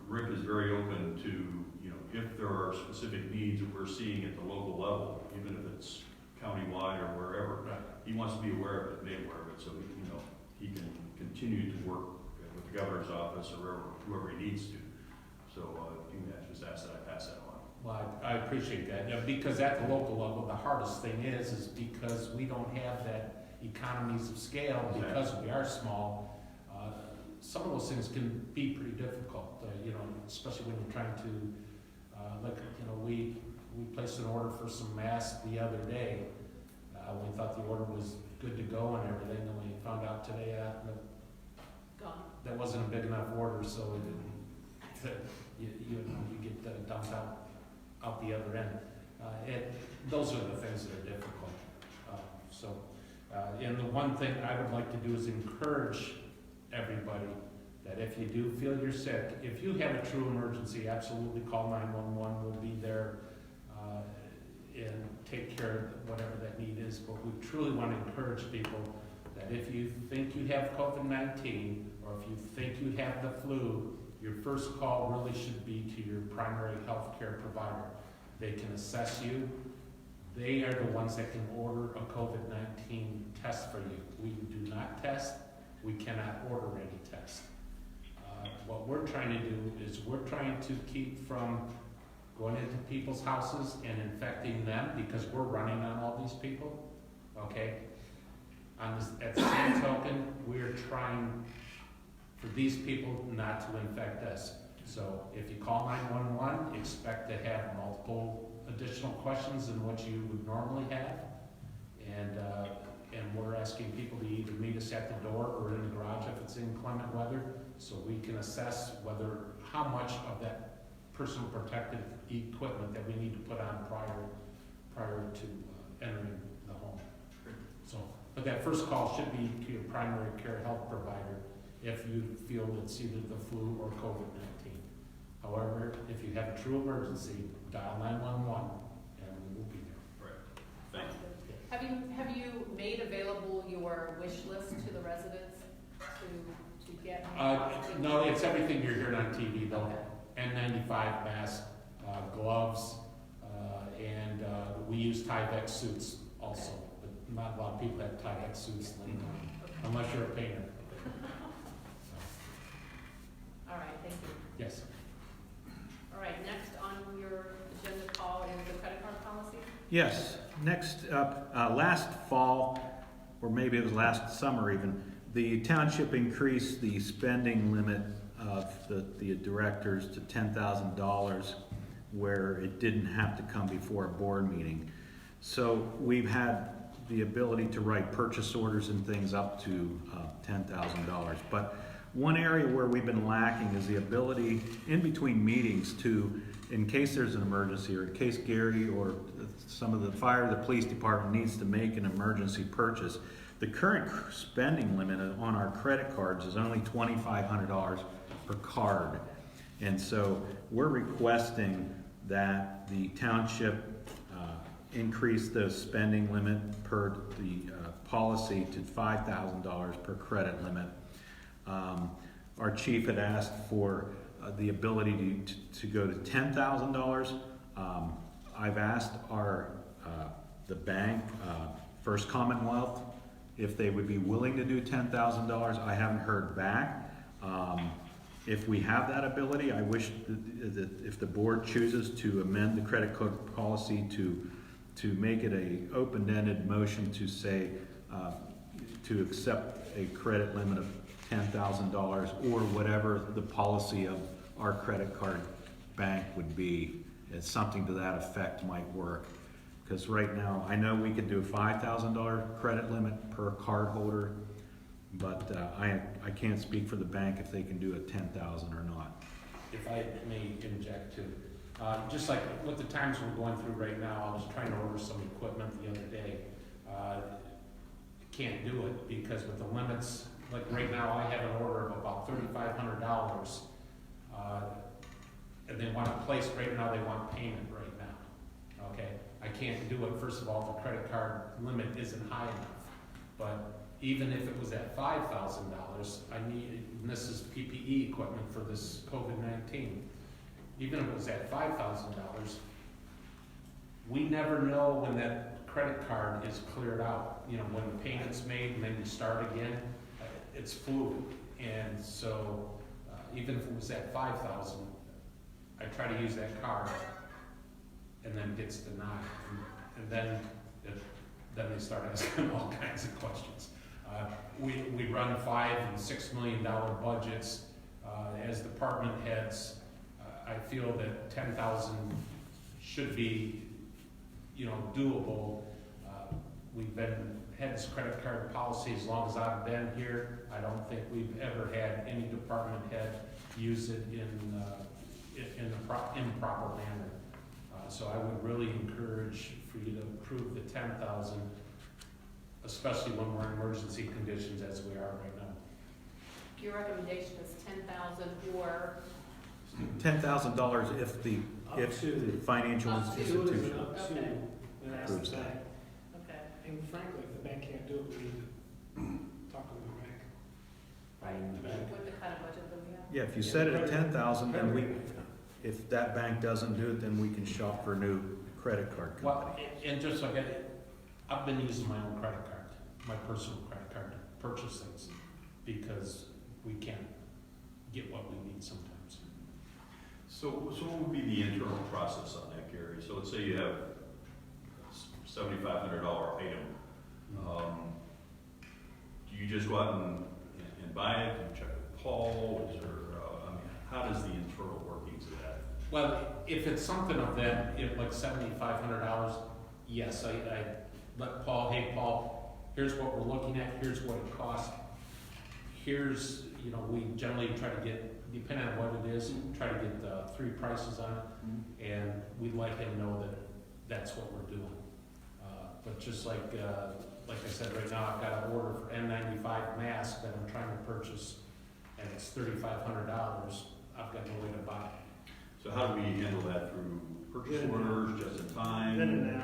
Rick is very open to if there are specific needs that we're seeing at the local level, even if it's countywide or wherever, Right. he wants to be aware of it, made aware of it, so he can continue to work with the governor's office or whoever he needs to. So you can just ask that I pass that on. Well, I appreciate that, because at the local level, the hardest thing is because we don't have that economies of scale, because we are small. Some of those things can be pretty difficult, especially when you're trying to, we placed an order for some masks the other day. We thought the order was good to go and everything, and we found out today Gone. that wasn't a big enough order, so you get dumped out the other end. Those are the things that are difficult. And the one thing I would like to do is encourage everybody that if you do feel you're sick, if you have a true emergency, absolutely call 911. We'll be there and take care of whatever that need is. But we truly want to encourage people that if you think you have COVID-19 or if you think you have the flu, your first call really should be to your primary health care provider. They can assess you. They are the ones that can order a COVID-19 test for you. We do not test. We cannot order any test. What we're trying to do is we're trying to keep from going into people's houses and infecting them, because we're running on all these people, okay? At the same token, we're trying for these people not to infect us. So if you call 911, expect to have multiple additional questions than what you would normally have. And we're asking people to either meet us at the door or in the garage if it's inclement weather, so we can assess how much of that personal protective equipment that we need to put on prior to entering the home. So, but that first call should be to your primary care health provider if you feel it's either the flu or COVID-19. However, if you have a true emergency, dial 911 and we will be there. Right. Thank you. Have you made available your wish list to the residents to get? No, it's everything you're hearing on TV though. Okay. N95 mask, gloves, and we use Tyvek suits also. But not a lot of people have Tyvek suits unless you're a painter. All right, thank you. Yes. All right, next on your agenda call is the credit card policy. Yes, next up, last fall, or maybe it was last summer even, the township increased the spending limit of the directors to $10,000, where it didn't have to come before a board meeting. So we've had the ability to write purchase orders and things up to $10,000. But one area where we've been lacking is the ability in between meetings to, in case there's an emergency or in case Gary or some of the fire, the police department needs to make an emergency purchase. The current spending limit on our credit cards is only $2,500 per card. And so we're requesting that the township increase the spending limit per the policy to $5,000 per credit limit. Our chief had asked for the ability to go to $10,000. I've asked the bank, First Commonwealth, if they would be willing to do $10,000. I haven't heard back. If we have that ability, I wish that if the board chooses to amend the credit card policy to make it a open-ended motion to say to accept a credit limit of $10,000 or whatever the policy of our credit card bank would be, something to that effect might work. Because right now, I know we could do a $5,000 credit limit per card holder, but I can't speak for the bank if they can do a $10,000 or not. If I may interject too, just like with the times we're going through right now, I was trying to order some equipment the other day. Can't do it because with the limits, like right now, I have an order of about $3,500. And they want it placed right now, they want payment right now, okay? I can't do it, first of all, the credit card limit isn't high enough. But even if it was at $5,000, I need, and this is PPE equipment for this COVID-19, even if it was at $5,000, we never know when that credit card is cleared out. You know, when the payment's made and then you start again, it's fluid. And so, even if it was at $5,000, I try to use that card, and then it gets denied, and then they start asking all kinds of questions. We run $5 and $6 million budgets as department heads. I feel that 10,000 should be, you know, doable. We've had this credit card policy as long as I've been here. I don't think we've ever had any department head use it in improper manner. So I would really encourage for you to approve the 10,000, especially when we're in emergency conditions as we are right now. Your recommendation is 10,000 or $10,000 if the financial Up to. institution. Up to, Okay. and ask Approves the that. bank. Okay, And frankly, if the bank can't do it, we need to talk to the bank. right. The bank. What the kind of budget that we have? Yeah, if you set it at 10,000, then if that bank doesn't do it, then we can shop for a new credit card Well, company. and just like I've been using my own credit card, my personal credit card to purchase things because we can't get what we need sometimes. So what would be the internal process on that, Gary? So let's say you have a $7,500 item. Do you just go out and buy it, and check with Paul? Is there, I mean, how does the internal workings of that? Well, if it's something of that, like $7,500, yes, I let Paul, hey, Paul, here's what we're looking at, here's what it costs. Here's, you know, we generally try to get, depending on what it is, try to get 3 prices on it, and we'd let him know that that's what we're doing. But just like I said, right now, I've got an order for N95 mask that I'm trying to purchase, and it's $3,500. I've got no way to buy it. So how do we handle that through purchase Then and orders, just in time? Then and now.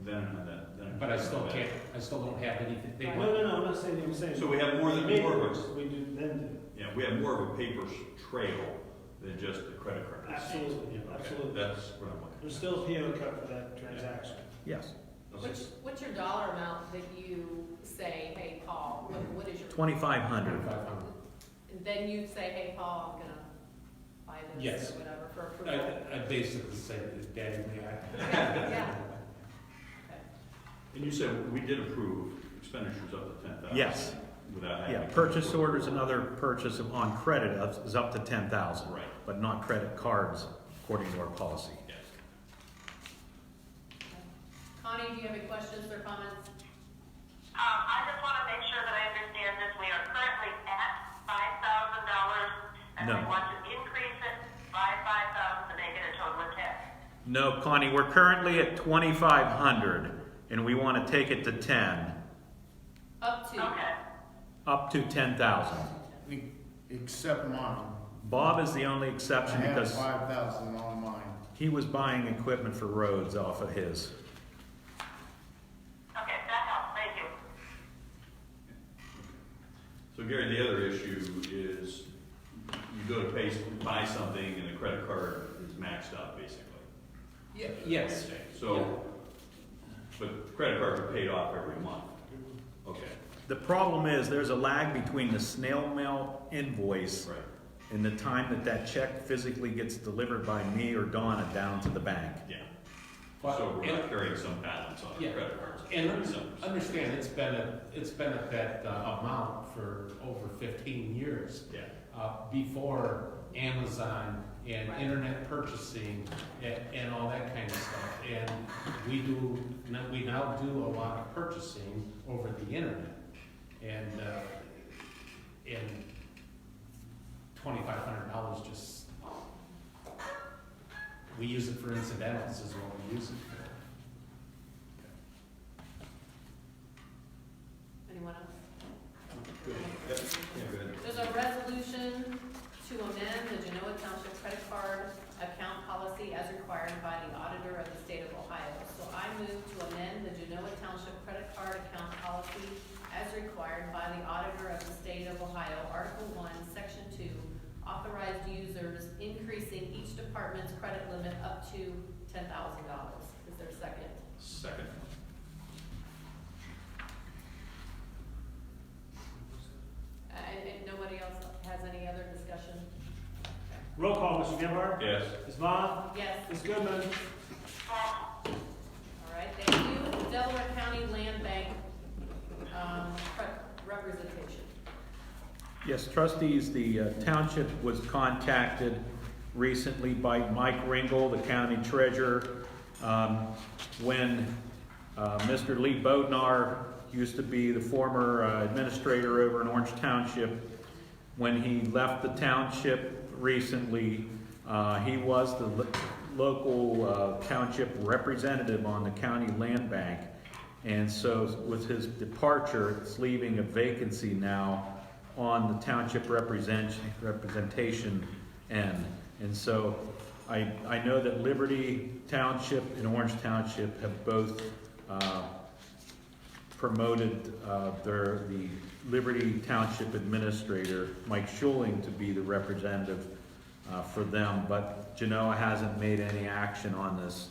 Then. But I still can't, I still don't have anything. They No, want, I'm not saying, I'm saying. So we have more than more of a, We do, then do. yeah, we have more of a paper trail than just the credit card. receipts. Absolutely, Okay, absolutely. That's what I'm looking There's still a PO cut for that transaction. Yes, for. What's your dollar amount that you say, hey, Paul, what is your? 2,500. And then you say, hey, Paul, I'm gonna buy this Yes. or whatever for approval. I basically say, Daddy, may I? Yeah. And you said we did approve expenditures up to 10,000. Yes. Without having. Yeah, to- purchase orders and other purchase on credit is up to 10,000. Right. But not credit cards, according to our policy. Yes. Connie, do you have any questions or comments? I just want to make sure that I understand this. We are currently at $5,000, and No. we want to increase it by $5,000 to make it a total of 10. No, Connie, we're currently at 2,500, and we want to take it to 10, Up to. Okay. up to 10,000. Except mine. Bob is the only I exception have because 5,000 on mine. he was buying equipment for roads off of his. Okay, that helps. Thank you. So Gary, the other issue is you go to buy something and the credit card is maxed out basically. Yeah, yes. So, but credit cards are paid off every month. Okay, The problem is there's a lag between the snail mail invoice right, and the time that that check physically gets delivered by me or Donna down to the bank. yeah. But- So we're not carrying some balance on Yeah. the credit cards. And understand, it's been at that amount for over 15 years. Yeah, Before Amazon, and Right. internet purchasing and all that kind of stuff. And we now do a lot of purchasing over the internet. And $2,500 just, we use it for incidentals is what we use it for. Anyone else? Good. There's a resolution to amend the Genoa Township credit card account policy as required by the auditor of the state of Ohio. So I move to amend the Genoa Township credit card account policy as required by the auditor of the state of Ohio, Article 1, Section 2, authorized users increasing each department's credit limit up to $10,000. Is there a second? Second. And nobody else has any other discussion? Roll call, Mr. Gebhardt? Yes. Ms. Vaughn? Yes. Ms. Goodman? All right, thank you. Delaware County Land Bank, representation. Yes, trustees, the township was contacted recently by Mike Ringel, the county treasurer, when Mr. Lee Bodnar used to be the former administrator over in Orange Township. When he left the township recently, he was the local township representative on the county land bank. And so with his departure, it's leaving a vacancy now on the township representation end. And so I know that Liberty Township and Orange Township have both promoted the Liberty Township Administrator, Mike Schuling, to be the representative for them, but Genoa hasn't made any action on this.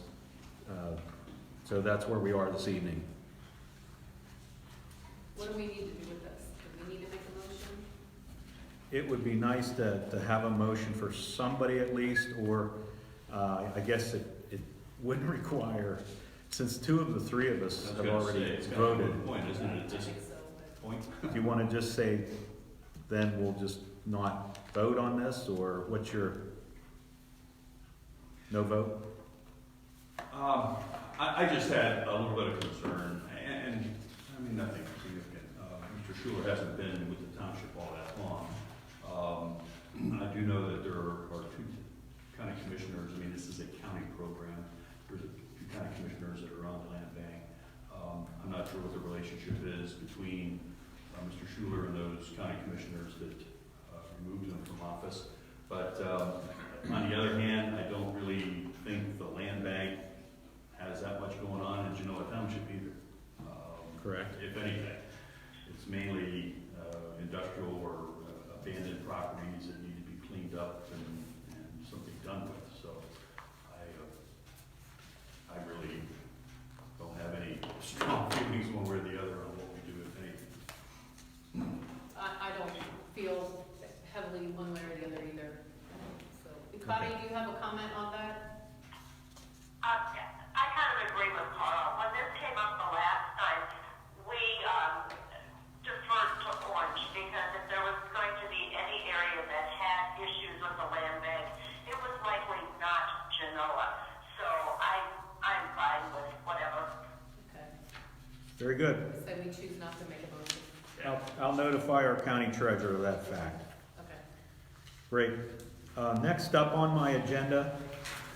So that's where we are this evening. What do we need to do with this? Do we need to make a motion? It would be nice to have a motion for somebody at least, or I guess it wouldn't require, since two of the three of us have already It's kind of a voted. moot point, isn't it, at I this think so, but point? Do you want to just say, then we'll just not vote on this, or what's your, no vote? I just had a little bit of concern, and I mean, nothing significant. Mr. Schuler hasn't been with the township all that long. I do know that there are two county commissioners. I mean, this is a county program. There's two county commissioners that are on the land bank. I'm not sure what the relationship is between Mr. Schuler and those county commissioners that removed him from office. But on the other hand, I don't really think the land bank has that much going on in Genoa Township either. Correct. If anything, it's mainly industrial or abandoned properties that need to be cleaned up and something done with. So I really don't have any strong feelings one way or the other on what we do, if anything. I don't feel heavily one way or the other either. So, Connie, do you have a comment on that? I kind of agree with Carl. When this came up the last time, we deferred to Orange because if there was going to be any area that had issues with the land bank, it was likely not Genoa. So I'm fine with whatever. Okay. Very good. So we choose not to make a motion. I'll notify our county treasurer of that fact. Okay. Great. Next up on my agenda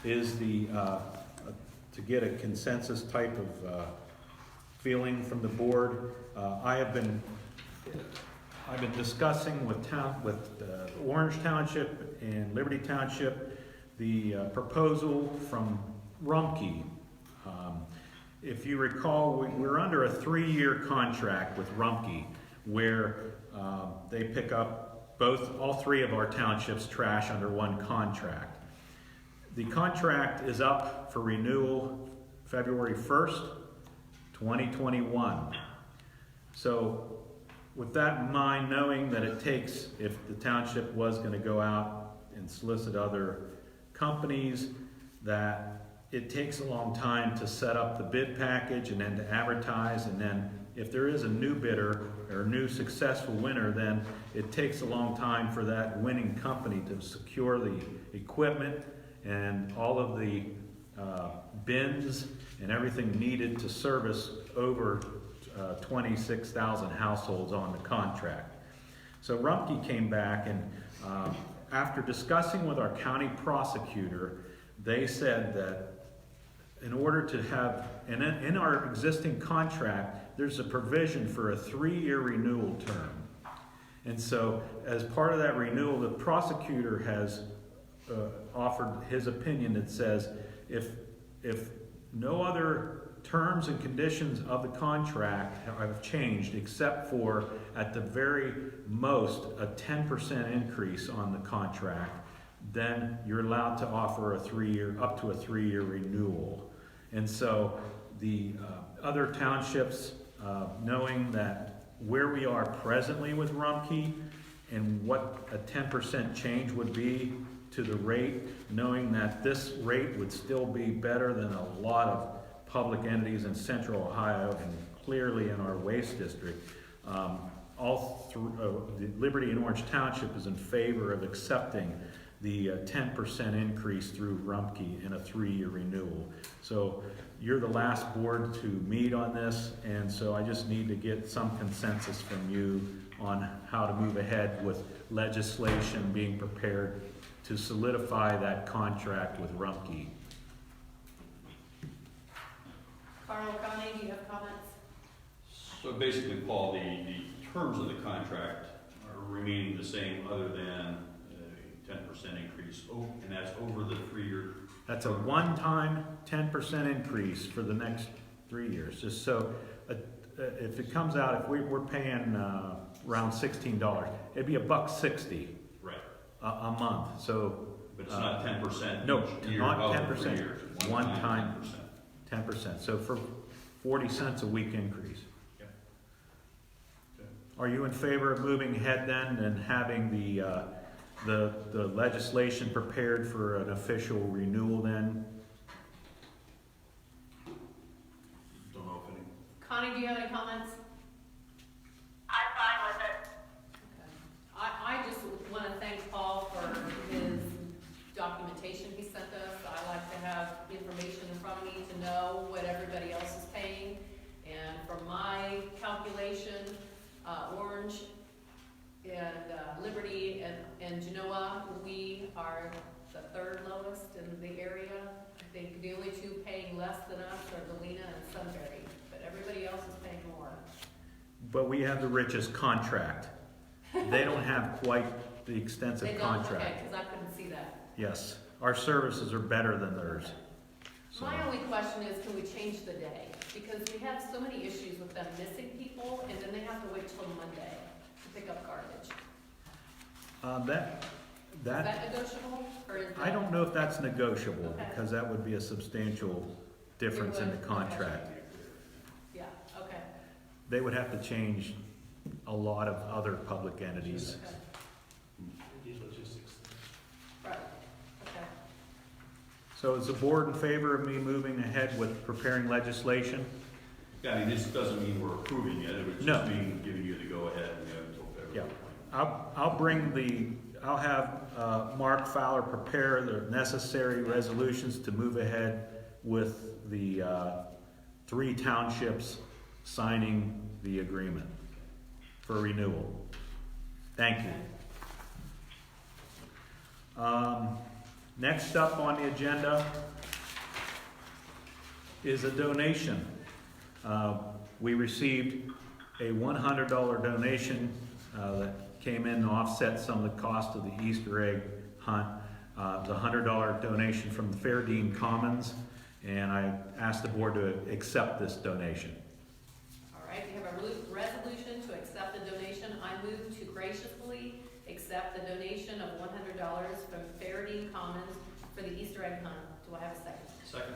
is to get a consensus type of feeling from the board. I've been discussing with Orange Township and Liberty Township the proposal from Rumpke. If you recall, we're under a 3-year contract with Rumpke where they pick up all three of our townships' trash under one contract. The contract is up for renewal February 1st, 2021. So with that in mind, knowing that it takes, if the township was going to go out and solicit other companies, that it takes a long time to set up the bid package and then to advertise, and then if there is a new bidder or new successful winner, then it takes a long time for that winning company to secure the equipment and all of the bins and everything needed to service over 26,000 households on the contract. So Rumpke came back and after discussing with our county prosecutor, they said that in order to have, and in our existing contract, there's a provision for a 3-year renewal term. And so as part of that renewal, the prosecutor has offered his opinion that says if no other terms and conditions of the contract have changed except for at the very most a 10% increase on the contract, then you're allowed to offer up to a 3-year renewal. And so the other townships, knowing that where we are presently with Rumpke and what a 10% change would be to the rate, knowing that this rate would still be better than a lot of public entities in central Ohio and clearly in our waste district, the Liberty and Orange Township is in favor of accepting the 10% increase through Rumpke in a 3-year renewal. So you're the last board to meet on this, and so I just need to get some consensus from you on how to move ahead with legislation being prepared to solidify that contract with Rumpke. Carl, Connie, do you have comments? So basically, Paul, the terms of the contract are remaining the same other than a 10% increase, and that's over the 3-year. That's a one-time 10% increase for the next 3 years. Just so, if it comes out, if we're paying around $16, it'd be $1.60 Right. a month. So, But it's not 10%. no, each year not of 10%. 3 years. One time 10%. So for 40 cents a week increase. Yep. Okay. Are you in favor of moving ahead then and having the legislation prepared for an official renewal then? Don't know if any. Connie, do you have any comments? I'm fine with it. Okay. I just want to thank Paul for his documentation he sent us. I like to have information in front of me to know what everybody else is paying. And from my calculation, Orange and Liberty and Genoa, we are the 3rd lowest in the area. I think the only 2 paying less than us are Galena and Sunbury, but everybody else is paying more. But we have the richest contract. They don't have quite the extensive They don't, contract. okay, because I couldn't see that. Yes, our services are better than theirs. So, My only question is, can we change the day? Because we have so many issues with them missing people, and then they have to wait till Monday to pick up garbage. that Is that negotiable, or is that? I don't know if that's negotiable Okay. because that would be a substantial difference in the would? contract. Yeah, okay. They would have to change a lot of other public entities. Okay. These logistics. Right, okay. So is the board in favor of me moving ahead with preparing legislation? Yeah, I mean, this doesn't mean we're approving it, it would No. just mean giving you the go-ahead and we have until February. I'll have Mark Fowler prepare the necessary resolutions to move ahead with the 3 townships signing the agreement for renewal. Thank you. Next up on the agenda is a donation. We received a $100 donation that came in to offset some of the cost of the Easter egg hunt. The $100 donation from the Fairdean Commons, and I asked the board to accept this donation. All right, we have a resolution to accept the donation. I move to graciously accept the donation of $100 from Fairdean Commons for the Easter egg hunt. Do I have a second? Second.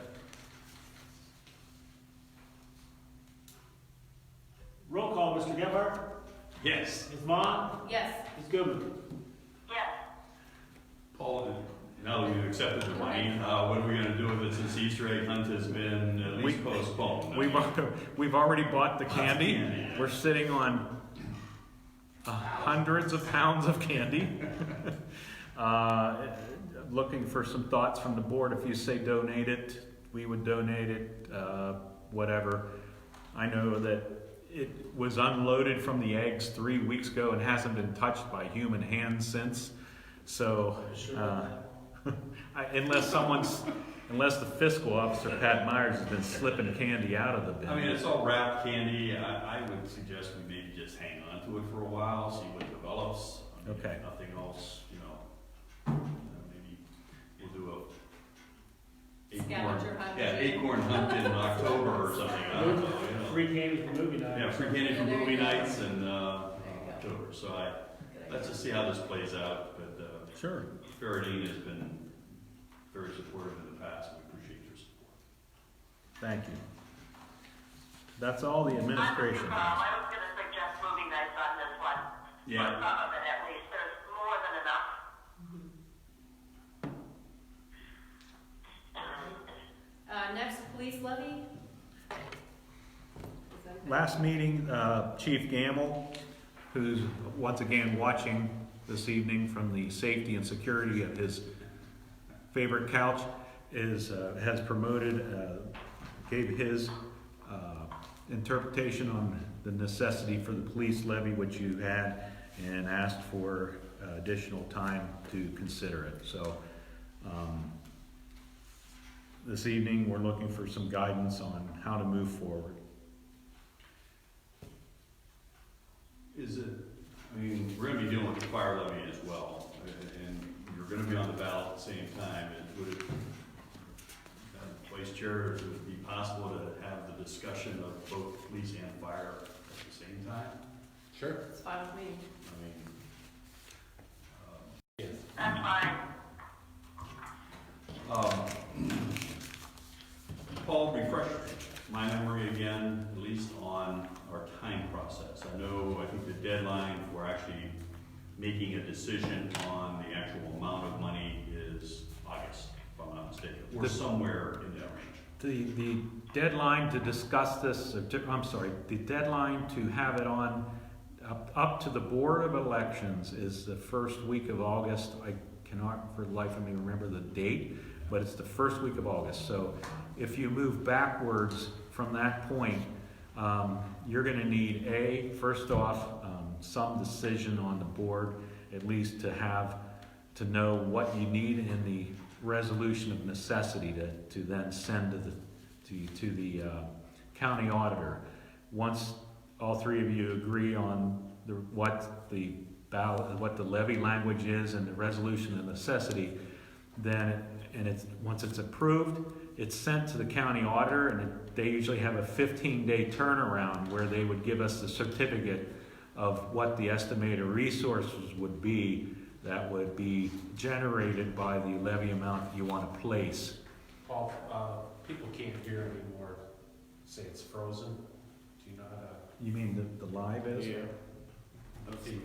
Roll call, Mr. Gebhardt? Yes. Ms. Vaughn? Yes. Ms. Goodman? Yes. Paul, now that we've accepted the money, what are we gonna do with it since the Easter egg hunt has been at least postponed? We've already bought the Lots of candy. candy. We're sitting on hundreds of pounds of candy. Looking for some thoughts from the board. If you say donate it, we would donate it, whatever. I know that it was unloaded from the eggs 3 weeks ago and hasn't been touched by human hands since. So, unless the fiscal officer, Pat Myers, has been slipping candy out of the bin. I mean, it's all wrapped candy. I would suggest we maybe just hang on to it for a while, see what develops. I mean, Okay. If nothing else, maybe we'll do a Scavenger hunt. acorn hunt in October or something. I don't know, Free candy for movie night. Yeah, free candy for Yeah, there movie you go. nights in There you go. October. So Good let's idea. just see how this plays out. But Sure. Faradine has been very supportive in the past. We appreciate your support. Thank you. That's all the administration has. I was gonna suggest movie nights on this one. Yeah. For some of it at least, there's more than enough. Next, police levy. Last meeting, Chief Gamble, who's once again watching this evening from the safety and security of his favorite couch, has promoted, gave his interpretation on the necessity for the police levy, which you had, and asked for additional time to consider it. So this evening, we're looking for some guidance on how to move forward. Is it, I mean, we're gonna be dealing with the fire levy as well, and you're gonna be on the ballot at the same time. Would it, Vice Chair, would it be possible to have the discussion of both police and fire at the same time? Sure. It's fine with me. I mean, That's fine. Paul, refresh my memory again, at least on our time process. I think the deadline for actually making a decision on the actual amount of money is August, if I'm not mistaken, or somewhere in that range. The deadline to discuss this, the deadline to have it on, up to the Board of Elections is the first week of August. I cannot for the life of me remember the date, but it's the first week of August. So if you move backwards from that point, you're gonna need first off, some decision on the board, at least to know what you need in the resolution of necessity to then send to the county auditor. Once all three of you agree on what the levy language is and the resolution of necessity, then once it's approved, it's sent to the county auditor, and they usually have a 15-day turnaround where they would give us the certificate of what the estimated resources would be that would be generated by the levy amount you want to place. Paul, people can't hear anymore. Say it's frozen. Do you know how to? You mean the live is? Yeah. Let's see.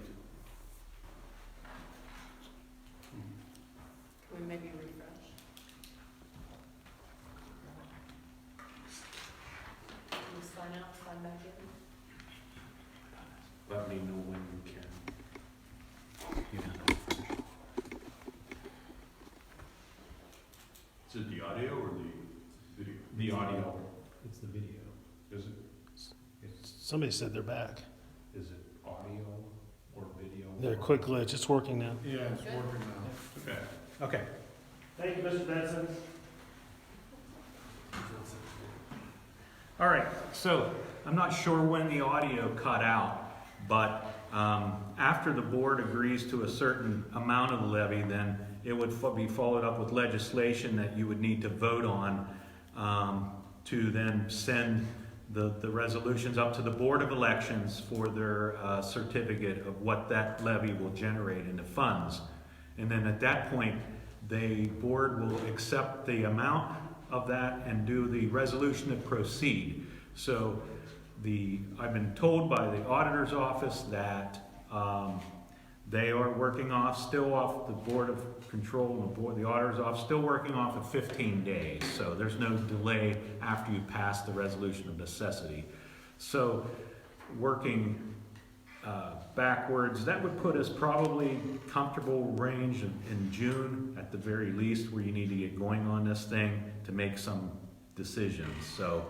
Can we maybe refresh? Can we sign out, sign back in? Let me know when you can. Is it the audio or the video? The audio. It's the video. Is it? Somebody said they're back. Is it audio or video? They're a quick glitch. It's working now. Yeah, it's Good. working now. Okay. Okay. Thank you, Mr. Benson. All right, so I'm not sure when the audio cut out, but after the board agrees to a certain amount of the levy, then it would be followed up with legislation that you would need to vote on to then send the resolutions up to the Board of Elections for their certificate of what that levy will generate into funds. And then at that point, the board will accept the amount of that and do the resolution to proceed. So I've been told by the auditor's office that They are working still off the Board of Control and the auditors still working off of 15 days. So there's no delay after you pass the resolution of necessity. So working backwards, that would put us probably comfortable range in June at the very least, where you need to get going on this thing to make some decisions. So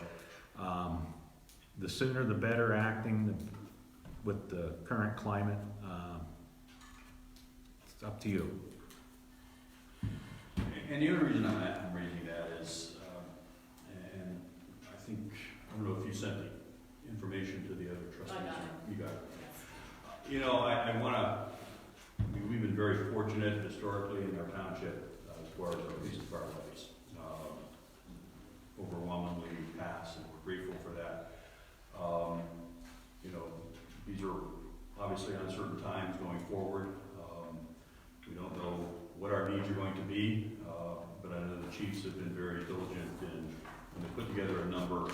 the sooner the better acting with the current climate. It's up to you. And the other reason I'm raising that is, and I think, I don't know if you sent the information to the other trustees. I got it. You got it. Yes. You know, I we've been very fortunate historically in our township as far as our police and fire levies. Overwhelmingly passed, and we're grateful for that. You know, these are obviously uncertain times going forward. We don't know what our needs are going to be, but I know the chiefs have been very diligent in when they put together a number,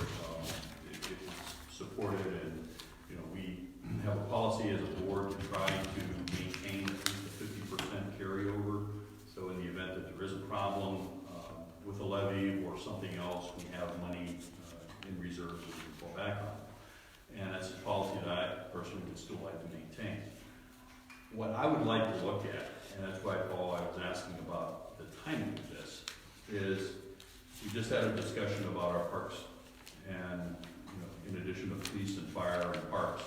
it's supported, and you know, we have a policy as a board to try to maintain at least a 50% carryover. So in the event that there is a problem with a levy or something else, we have money in reserve that we can fall back on. And that's a policy that I personally would still like to maintain. What I would like to look at, and that's why, Paul, I was asking about the timing of this, is we just had a discussion about our parks, and you know, in addition to police and fire and parks,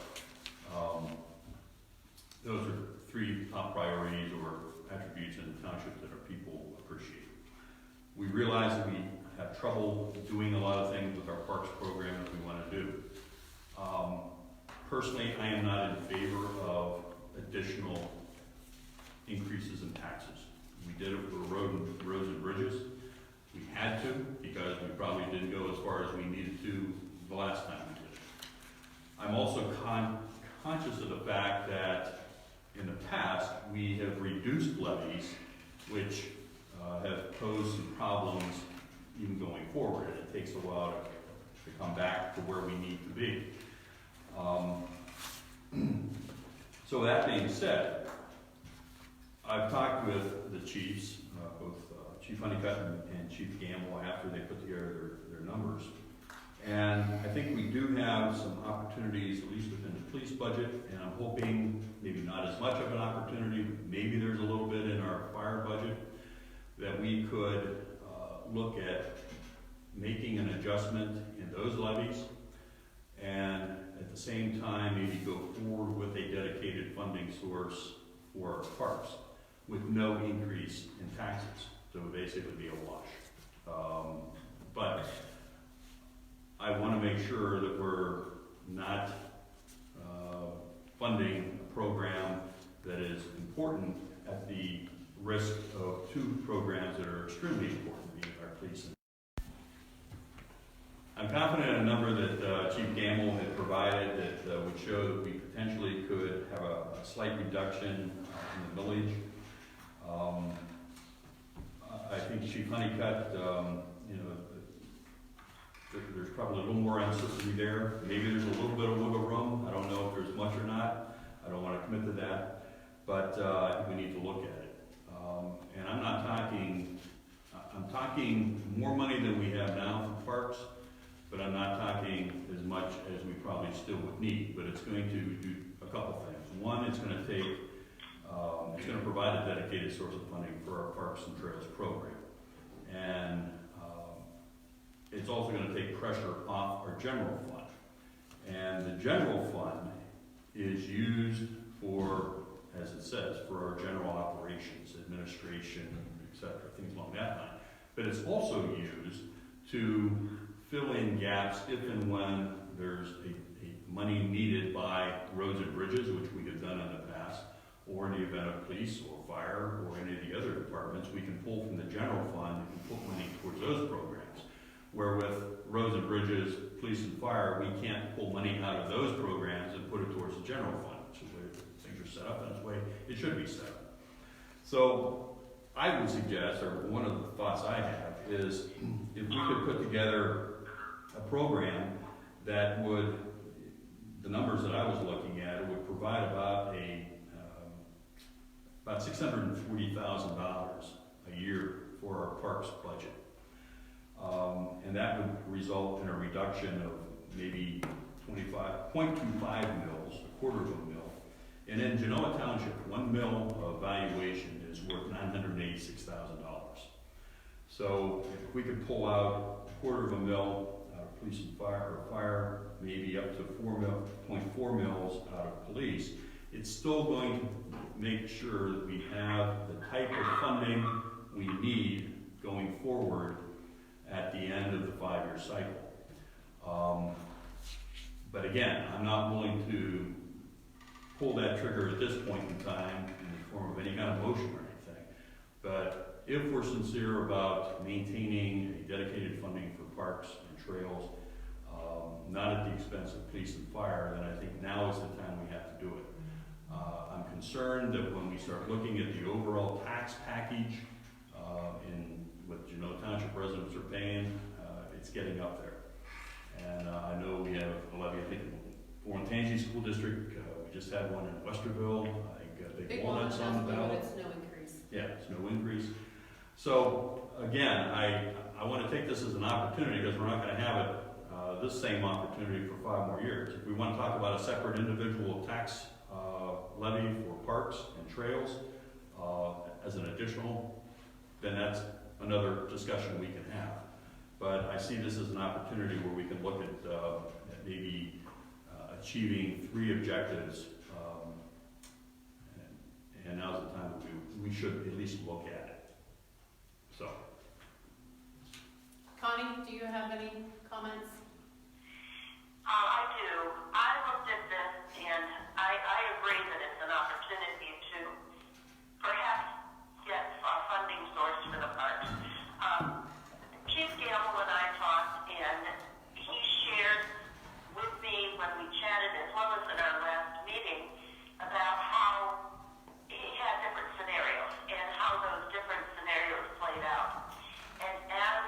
those are three top priorities or attributes in the township that our people appreciate. We realize that we have trouble doing a lot of things with our parks program that we want to do. Personally, I am not in favor of additional increases in taxes. We did it for roads and bridges. We had to, because we probably didn't go as far as we needed to the last time we did it. I'm also conscious of the fact that in the past, we have reduced levies, which have posed some problems even going forward, and it takes a while to come back to where we need to be. So that being said, I've talked with the chiefs, both Chief Honeycutt and Chief Gamble, after they put together their numbers. And I think we do have some opportunities, at least within the police budget, and I'm hoping maybe not as much of an opportunity, but maybe there's a little bit in our fire budget that we could look at making an adjustment in those levies, and at the same time maybe go forward with a dedicated funding source for our parks with no increase in taxes. So it would basically be a wash. But I want to make sure that we're not funding a program that is important at the risk of two programs that are extremely important, being our police. I'm confident in a number that Chief Gamble had provided that would show that we potentially could have a slight reduction in the millage. I think Chief Honeycutt, you know, there's probably a little more uncertainty there. Maybe there's a little bit of wiggle room. I don't know if there's much or not. I don't want to commit to that, but I think we need to look at it. And I'm not talking, I'm talking more money than we have now for parks, but I'm not talking as much as we probably still would need. But it's going to do a couple things. One, it's going to take, it's going to provide a dedicated source of funding for our Parks and Trails program. And it's also going to take pressure off our general fund. And the general fund is used for, as it says, for our general operations, administration, etc., things along that line. But it's also used to fill in gaps if and when there's a money needed by roads and bridges, which we have done in the past, or in the event of police or fire or any of the other departments, we can pull from the general fund and put money towards those programs. Where with roads and bridges, police and fire, we can't pull money out of those programs and put it towards the general fund, which is the way things are set up, and it's the way it should be set up. So I would suggest, or one of the thoughts I have, is if we could put together a program that would, the numbers that I was looking at, it would provide about a about $640,000 a year for our parks budget. And that would result in a reduction of maybe 0.25 mils, a quarter of a mil. And in Genoa Township, 1 mil of valuation is worth $986,000. So if we could pull out a quarter of a mil out of police and fire, maybe up to 0.4 mils out of police, it's still going to make sure that we have the type of funding we need going forward at the end of the 5-year cycle. But again, I'm not willing to pull that trigger at this point in time in the form of any kind of motion or anything. But if we're sincere about maintaining a dedicated funding for parks and trails, not at the expense of police and fire, then I think now is the time we have to do it. I'm concerned that when we start looking at the overall tax package in what Genoa Township residents are paying, it's getting up there. And I know we have a levy, I think, for Wantangi School District. We just had one in Westerville. I think Big Walnut's on the ballot. It's no increase. Yeah, it's no increase. So again, I want to take this as an opportunity because we're not going to have it this same opportunity for 5 more years. If we want to talk about a separate individual tax levy for parks and trails as an additional, then that's another discussion we can have. But I see this as an opportunity where we can look at maybe achieving 3 objectives, and now's the time that we should at least look at it. So. Connie, do you have any comments? I do. I looked at this and I agree that it's an opportunity to perhaps get a funding source for the parks. Chief Gamble and I talked, and he shared with me when we chatted, as well as in our last meeting, about how he had different scenarios and how those different scenarios played out. And as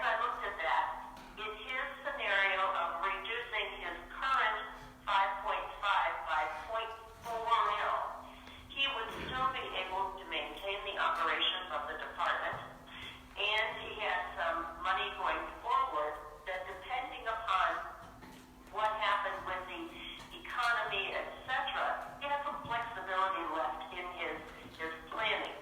I looked at that, in his scenario of reducing his current 5.5 by 0.4 mil, he would still be able to maintain the operations of the department, and he had some money going forward that, depending upon what happened with the economy, etc., he had some flexibility left in his planning.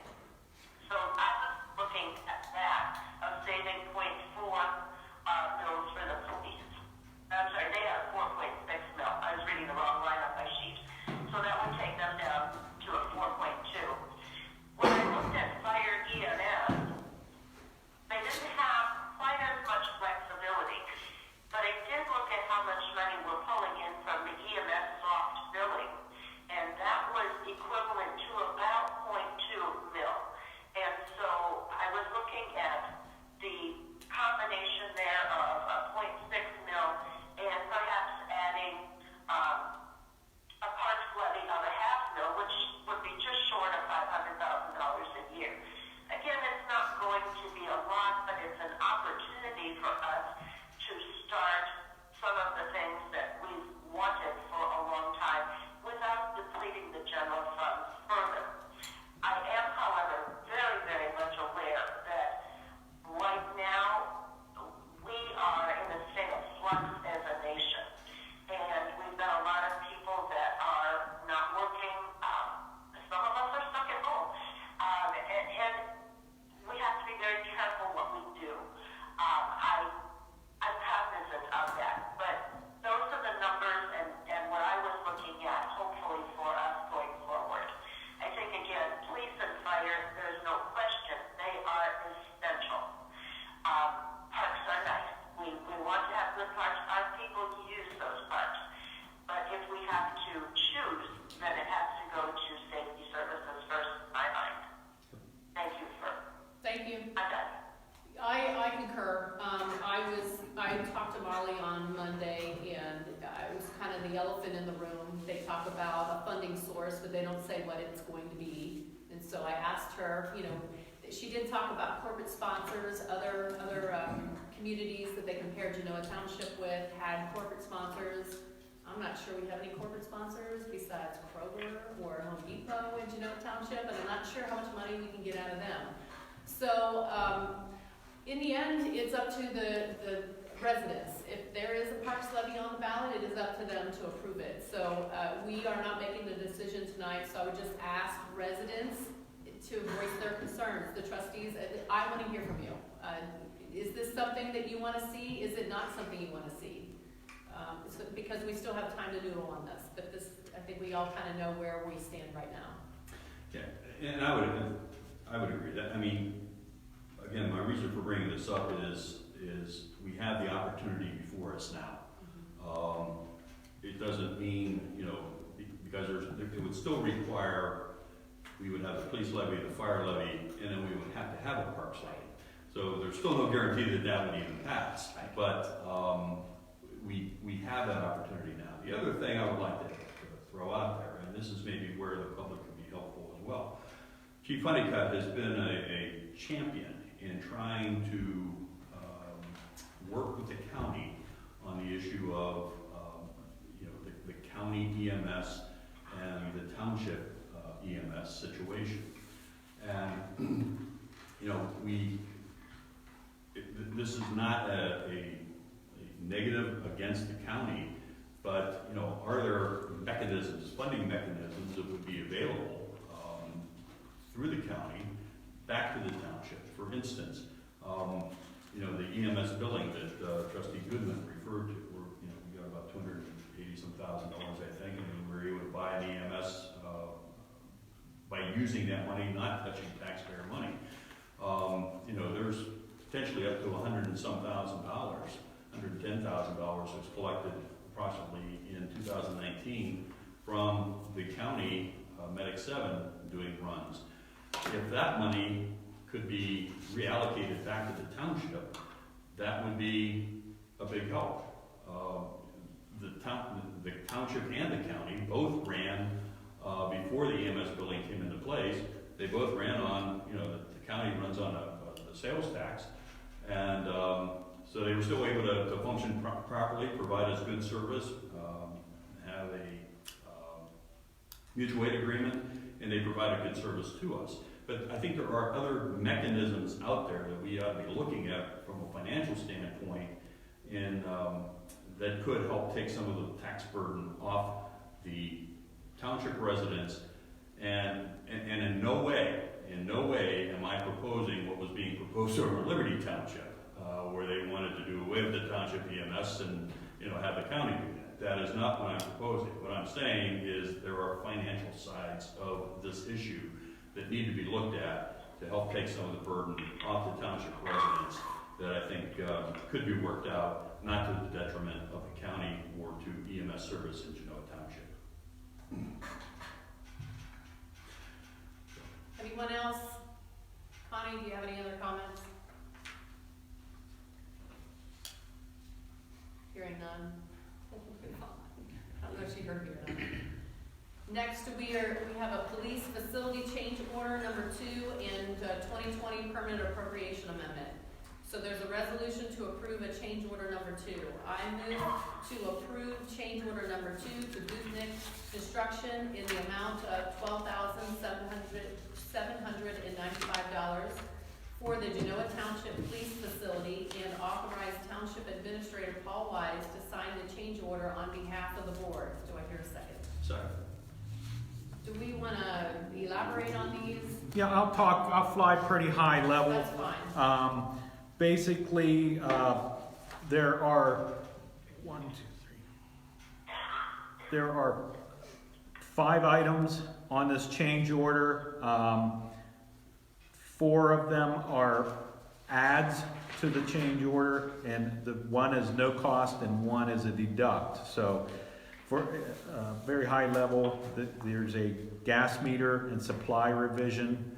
So I was looking at that, of saving 0.4 mils for the police. I'm sorry, they have 4.6 mil. I was reading the wrong line on my sheet. So that would take them down to a 4.2. When I looked at fire EMS, they didn't have quite as much flexibility, but I did look at how much money we're pulling in from the EMS soft billing, and that was equivalent to about 0.2 mil. And so I was looking at the combination there of a 0.6 mil and perhaps adding a parks levy of a half mil, which would be just short of $500,000 a year. Again, it's not going to be a lot, but it's an opportunity for us to start some of the things that we've wanted for a long time without depleting the general funds further. I am, however, very, very much aware that right now we are in a state of flux as a nation, and we've got a lot of people that are not working. Some of us are stuck at home, and we have to be very careful what we do. I'm cognizant of that, but those are the numbers and what I was looking at, hopefully for us going forward. I think, again, police and fire, there's no question, they are essential. Parks are nice. We want to have good parks. Our people use those parks. But if we have to choose, then it has to go to safety services first, in my mind. Thank you, sir. Thank you. I'm done. I concur. I talked to Molly on Monday, and it was kind of the elephant in the room. They talk about a funding source, but they don't say what it's going to be. And so I asked her, she did talk about corporate sponsors, other communities that they compared Genoa Township with had corporate sponsors. I'm not sure we have any corporate sponsors besides Kroger or Home Depot in Genoa Township. sure how much money we can get out of them. So, in the end, it's up to the residents. If there is a parks levy on the ballot, it is up to them to approve it. So, we are not making the decision tonight, so I would just ask residents to voice their concerns. The trustees, I want to hear from you. Is this something that you want to see? Is it not something you want to see? Because we still have time to noodle on this, but this, I think we all kind of know where we stand right now. Yeah, and I would agree that, I mean, again, my reason for bringing this up is we have the opportunity before us now. It doesn't mean, because it would still require, we would have the police levy, the fire levy, and then we would have to have a parks levy. So there's still no guarantee that that would even pass, but we have that opportunity now. The other thing I would like to throw out there, and this is maybe where the public can be helpful as well. Chief Honeycutt has been a champion in trying to work with the county on the issue of the county EMS and the township EMS situation. And this is not a negative against the county, but are there mechanisms, funding mechanisms that would be available through the county back to the township? For instance, the EMS billing that Trustee Goodman referred to, where we got about $280,000, I think, and we were able to buy an EMS by using that money, not touching taxpayer money. There's potentially up to $100,000 and some thousand, $110,000 was collected approximately in 2019 from the county Medic 7 doing runs. If that money could be reallocated back to the township, that would be a big help. The township and the county both ran, before the EMS building came into place, they both ran on, the county runs on a sales tax, and so they were still able to function properly, provide us good service, have a mutual aid agreement, and they provided good service to us. But I think there are other mechanisms out there that we ought to be looking at from a financial standpoint, and that could help take some of the tax burden off the township residents. And in no way am I proposing what was being proposed over Liberty Township, where they wanted to do away with the township EMS and have the county do that. That is not what I'm proposing. What I'm saying is there are financial sides of this issue that need to be looked at to help take some of the burden off the township residents that I think could be worked out, not to the detriment of the county or to EMS service in Genoa Township. Anyone else? Connie, do you have any other comments? Hearing none. I don't know if she heard me or not. Next, we have a police facility change order number 2 and 2020 permanent appropriation amendment. So there's a resolution to approve a change order number 2. I move to approve change order number 2 to Genomic Construction in the amount of $12,795 for the Genoa Township Police Facility, and authorize Township Administrator Paul Wise to sign the change order on behalf of the board. Do I hear a second? Second. Do we want to elaborate on these? Yeah, I'll fly pretty high level. That's fine. Basically, there are 5 items on this change order. 4 of them are adds to the change order, and the one is no cost and one is a deduct. So for very high level, there's a gas meter and supply revision.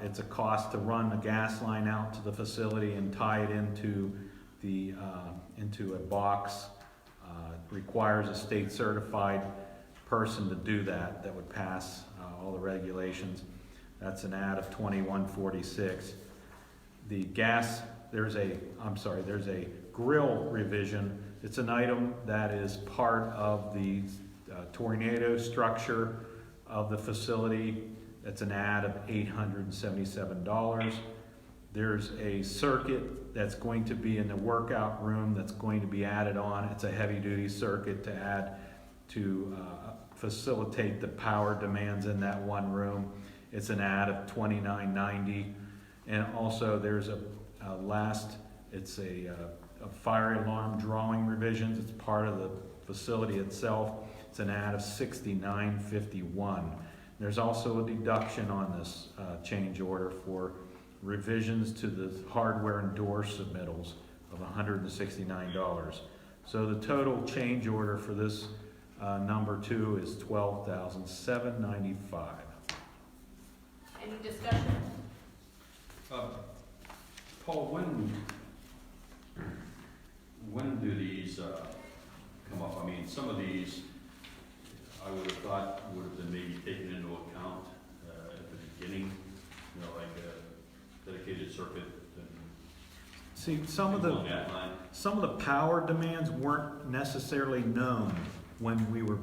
It's a cost to run the gas line out to the facility and tie it into a box. Requires a state certified person to do that would pass all the regulations. That's an add of $2146. The gas, there's a grill revision. It's an item that is part of the tornado structure of the facility. That's an add of $877. There's a circuit that's going to be in the workout room that's going to be added on. It's a heavy-duty circuit to add to facilitate the power demands in that one room. It's an add of $29.90. And also there's a fire alarm drawing revisions. It's part of the facility itself. It's an add of $69.51. There's also a deduction on this change order for revisions to the hardware and door submittals of $169. So the total change order for this number 2 is $12,795. Any discussion? Paul, when do these come up? I mean, some of these I would have thought would have been maybe taken into account at the beginning, you know, like a dedicated circuit and See, some of along that line. the power demands weren't necessarily known when we were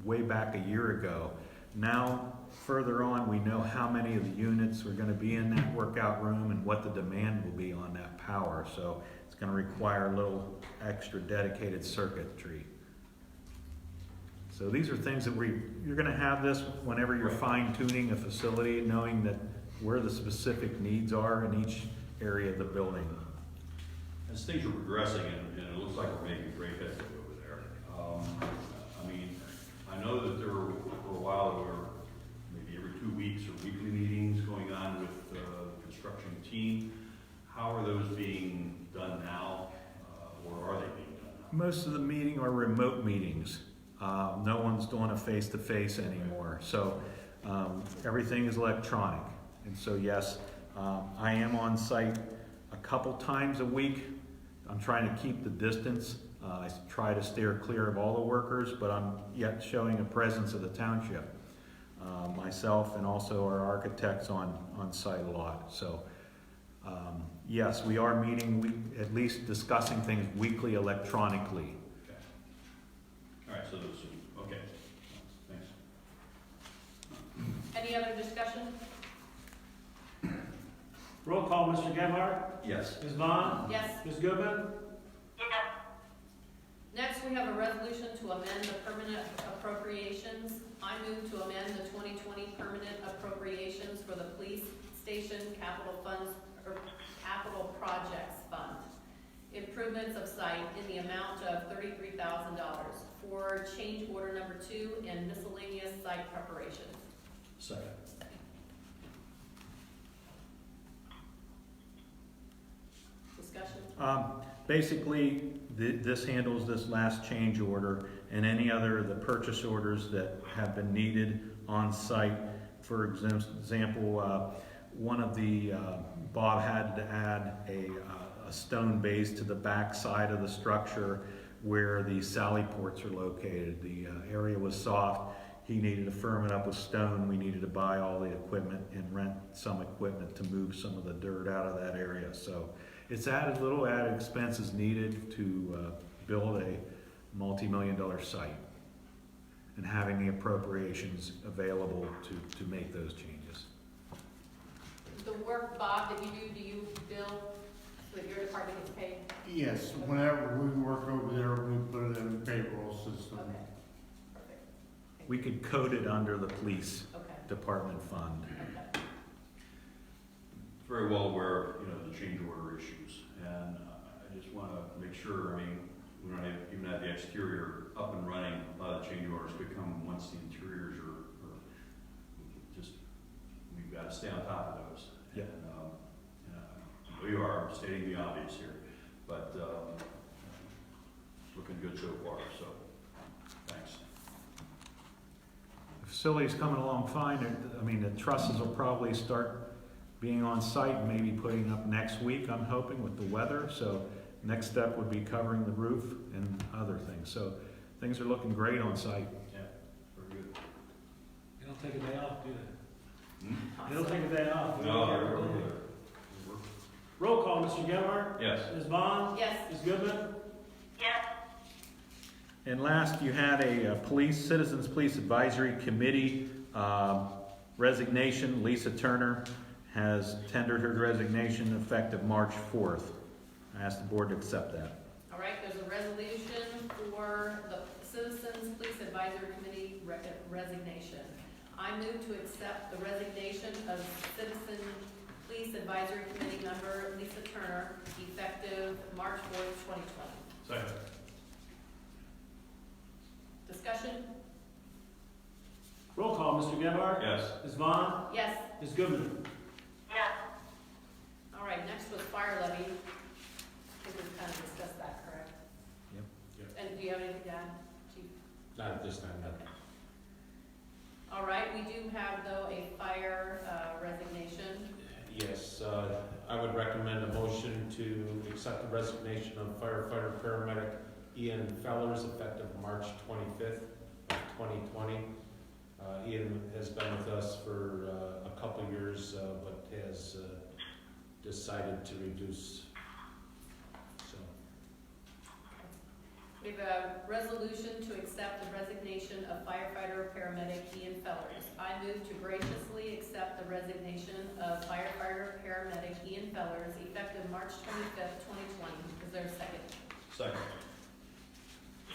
way back a year ago. Now, further on, we know how many of the units are going to be in that workout room and what the demand will be on that power. So it's going to require a little extra dedicated circuitry. So these are things that you're going to have this whenever you're fine-tuning a facility, knowing that where the specific needs are in each area of the building. As things are progressing, and it looks like we're making great headway over there. I mean, I know that there were, for a while, there were maybe every 2 weeks or weekly meetings going on with the construction team. How are those being done now, or are they being done now? Most of the meeting are remote meetings. No one's doing a face-to-face anymore. So everything is electronic. And so yes, I am on site a couple times a week. I'm trying to keep the distance. I try to steer clear of all the workers, but I'm yet showing a presence of the township. Myself and also our architects on site a lot. So yes, we are meeting, at least discussing things weekly electronically. Okay. All right, so those, okay. Thanks. Any other discussion? Roll call, Mr. Gebhardt? Yes. Ms. Vaughn? Yes. Ms. Goodman? Yes. Next, we have a resolution to amend the permanent appropriations. I move to amend the 2020 permanent appropriations for the police station capital funds, or capital projects fund. Improvements of site in the amount of $33,000 for change order number 2 and miscellaneous site preparations. Second. Discussion? Basically, this handles this last change order and any other of the purchase orders that have been needed on site. For example, one of the, Bob had to add a stone base to the back side of the structure where the sally ports are located. The area was soft. He needed to firm it up with stone. We needed to buy all the equipment and rent some equipment to move some of the dirt out of that area. So it's little added expenses needed to build a multi-million-dollar site and having the appropriations available to make those changes. The work, Bob, that you do you bill so that your department gets paid? Yes, whenever we work over there, we put it in the payroll system. Okay, perfect. We could code it under the police Okay, department fund. okay. Very well aware of, you know, the change order issues, and I just want to make sure, I mean, we don't even have the exterior up and running. A lot of change orders could come once the interiors are just, we've got to stay on top of those. Yeah. And we are stating the obvious here, but it's looking good so far, so thanks. The facility's coming along fine. I mean, the trusses will probably start being on site and maybe putting up next week, I'm hoping, with the weather. So next step would be covering the roof and other things. So things are looking great on site. Yeah, very good. They don't take a day off, do they? Hmm? They don't take a day off. do they? No, they're over there. Roll call, Mr. Gebhardt? Yes. Ms. Vaughn? Yes. Ms. Goodman? Yes. And last, you had a Citizens Police Advisory Committee Resignation, Lisa Turner has tendered her resignation effective March 4th. I ask the board to accept that. All right, there's a resolution for the Citizens Police Advisory Committee resignation. I move to accept the resignation of Citizen Police Advisory Committee member Lisa Turner, effective March 4th, 2020. Second. Discussion? Roll call, Mr. Gebhardt? Yes. Ms. Vaughn? Yes. Ms. Goodman? Yes. All right, next was fire levy. I think we've kind of discussed that, correct? Yep. Yep. And do you have anything to add, Chief? Not at this time, no. Okay. All right, we do have, though, a fire resignation. Yes, I would recommend a motion to accept the resignation of firefighter paramedic Ian Fellers effective March 25th of 2020. Ian has been with us for a couple years, but has decided to reduce. So, We have a resolution to accept the resignation of firefighter paramedic Ian Fellers. I move to graciously accept the resignation of firefighter paramedic Ian Fellers effective March 25th, 2020. Is there a second? Second.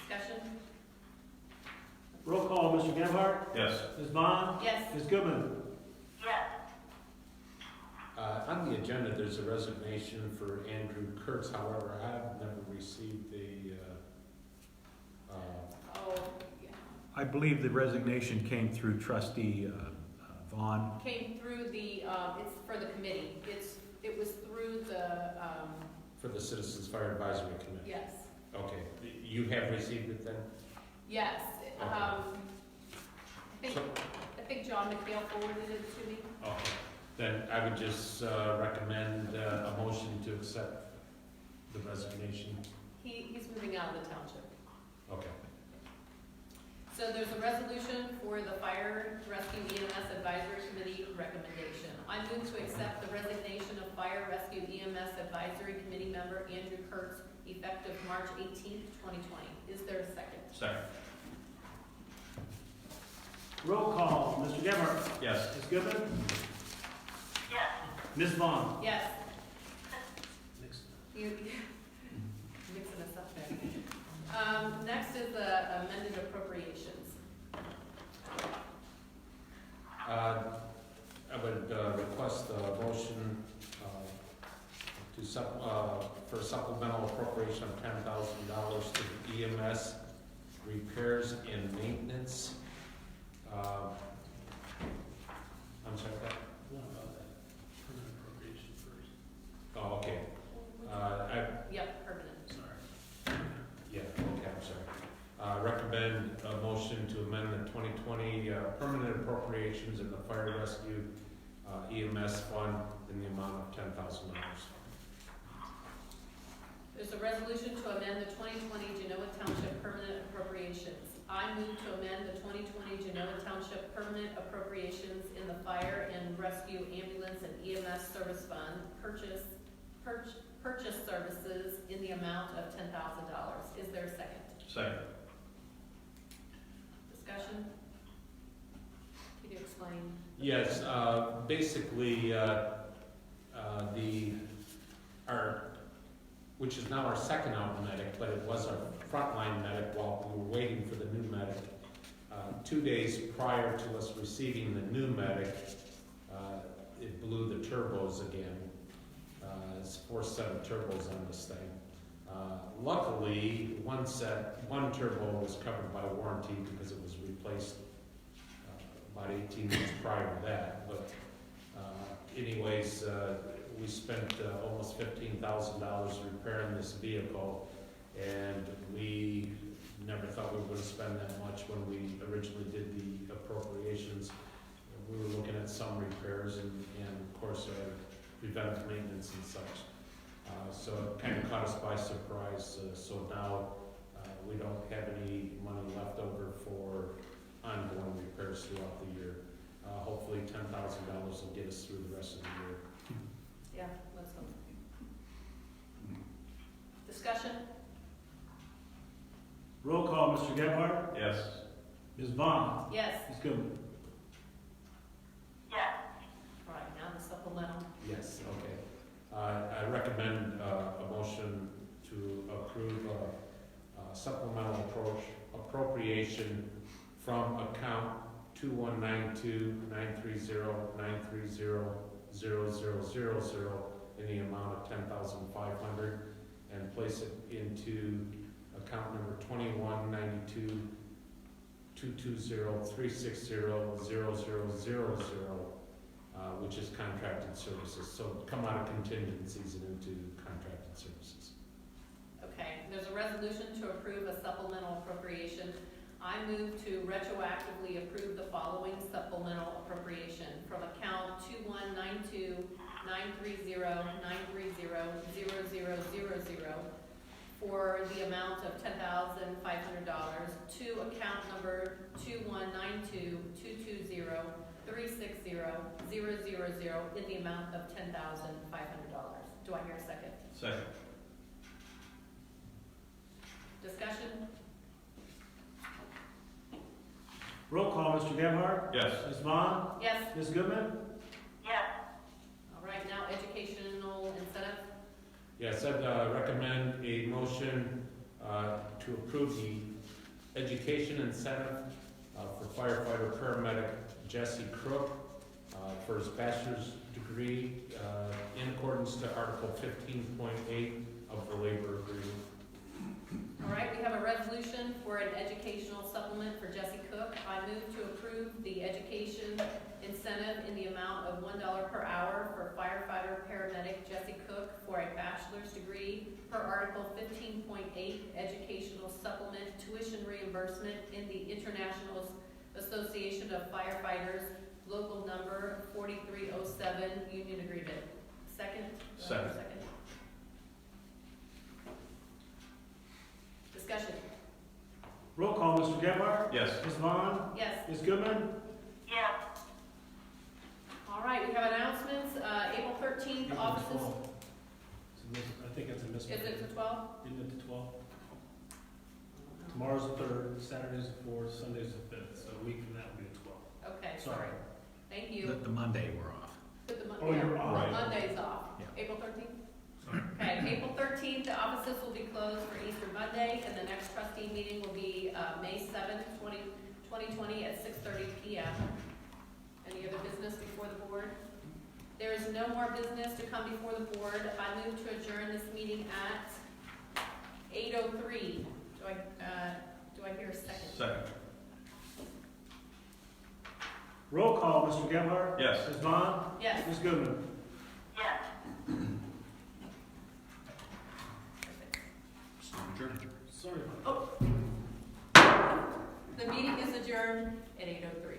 Discussion? Roll call, Mr. Gebhardt? Yes. Ms. Vaughn? Yes. Ms. Goodman? Yes. on the agenda, there's a resignation for Andrew Kurtz. However, I have never received the Oh, yeah. I believe the resignation came through trustee Vaughn. Came through the, it's for the committee. It was through the, for the Citizens Fire Advisory Committee. yes. Okay, you have received it then? Yes. Okay. So- I think John McHale forwarded it to me. Okay, then I would just recommend a motion to accept the resignation. He's moving out of the township. Okay. So there's a resolution for the Fire Rescue EMS Advisory Committee recommendation. I move to accept the resignation of Fire Rescue EMS Advisory Committee member Andrew Kurtz effective March 18th, 2020. Is there a second? Second. Roll call, Mr. Gebhardt? Yes. Ms. Goodman? Yes. Ms. Vaughn? Yes. You mixing us up there. Next is the amended appropriations. I would request a motion for supplemental appropriation of $10,000 to the EMS repairs and maintenance. I'm sorry, what? What about that? Permanent appropriation first. Oh, okay. Yep, permanent. Sorry. Yeah, okay, I'm sorry. Recommend a motion to amend the 2020 permanent appropriations in the fire rescue EMS fund in the amount of $10,000. There's a resolution to amend the 2020 Genoa Township permanent appropriations. I move to amend the 2020 Genoa Township permanent appropriations in the fire and rescue ambulance and EMS service fund purchase services in the amount of $10,000. Is there a second? Second. Discussion? Can you explain? Yes, basically, which is now our second out medic, but it was our frontline medic while we were waiting for the new medic. 2 days prior to us receiving the new medic, it blew the turbos again. It's 4 set of turbos on this thing. Luckily, one turbo was covered by warranty because it was replaced about 18 months prior to that. But anyways, we spent almost $15,000 repairing this vehicle, and we never thought we were going to spend that much when we originally did the appropriations. We were looking at some repairs and of course, preventive maintenance and such. So it kind of caught us by surprise. So now we don't have any money left over for ongoing repairs throughout the year. Hopefully $10,000 will get us through the rest of the year. Yeah, let's hope. Discussion? Roll call, Mr. Gebhardt? Yes. Ms. Vaughn? Yes. Ms. Goodman? I recommend a motion to approve a supplemental appropriation from account 2192-930-930-0000 in the amount of $10,500 and place it into account number 2192-220-360-0000, which is contracted services. So come out of contingencies and into contracted services. Okay, there's a resolution to approve a supplemental appropriation. I move to retroactively approve the following supplemental appropriation from account 2192-930-930-0000 for the amount of $10,500 to account number 2192-220-360-000 in the amount of $10,500. Do I hear a second? Second. Discussion? Roll call, Mr. Gebhardt? Yes. Ms. Vaughn? Yes. Ms. Goodman? Yes. All right, now educational incentive. Yes, I'd recommend a motion to approve the education incentive for firefighter paramedic Jesse Crook for his bachelor's degree in accordance to Article 15.8 of the labor agreement. All right, we have a resolution for an educational supplement for Jesse Cook. I move to approve the education incentive in the amount of $1 per hour for firefighter paramedic Jesse Cook for a bachelor's degree per Article 15.8 educational supplement tuition reimbursement in the International Association of Firefighters local number 4307 union agreement. Second? Second. Discussion. Roll call, Mr. Gebhardt? Yes. Ms. Vaughn? Yes. Ms. Goodman? Yes. All right, we have announcements. April 13th, offices. I think it's a Is it the 12th? Isn't it the 12th? Tomorrow's the 3rd, Saturday's the 4th, Sunday's the 5th, so a week from that will be the 12th. Okay, Sorry. sorry. Thank you. The Monday we're off. Put the Oh, you're off. Right. Monday's off. Yeah. April 13th? Sorry. Okay, April 13th, the offices will be closed for Easter Monday, and the next trustee meeting will be May 7th, 2020 at 6:30 p.m. Any other business before the board? There is no more business to come before the board. I move to adjourn this meeting at 8:03. Do I hear a second? Second. Roll call, Mr. Gebhardt? Yes. Ms. Vaughn? Yes. Ms. Goodman? Yes. Sorry. The meeting is adjourned at 8:03.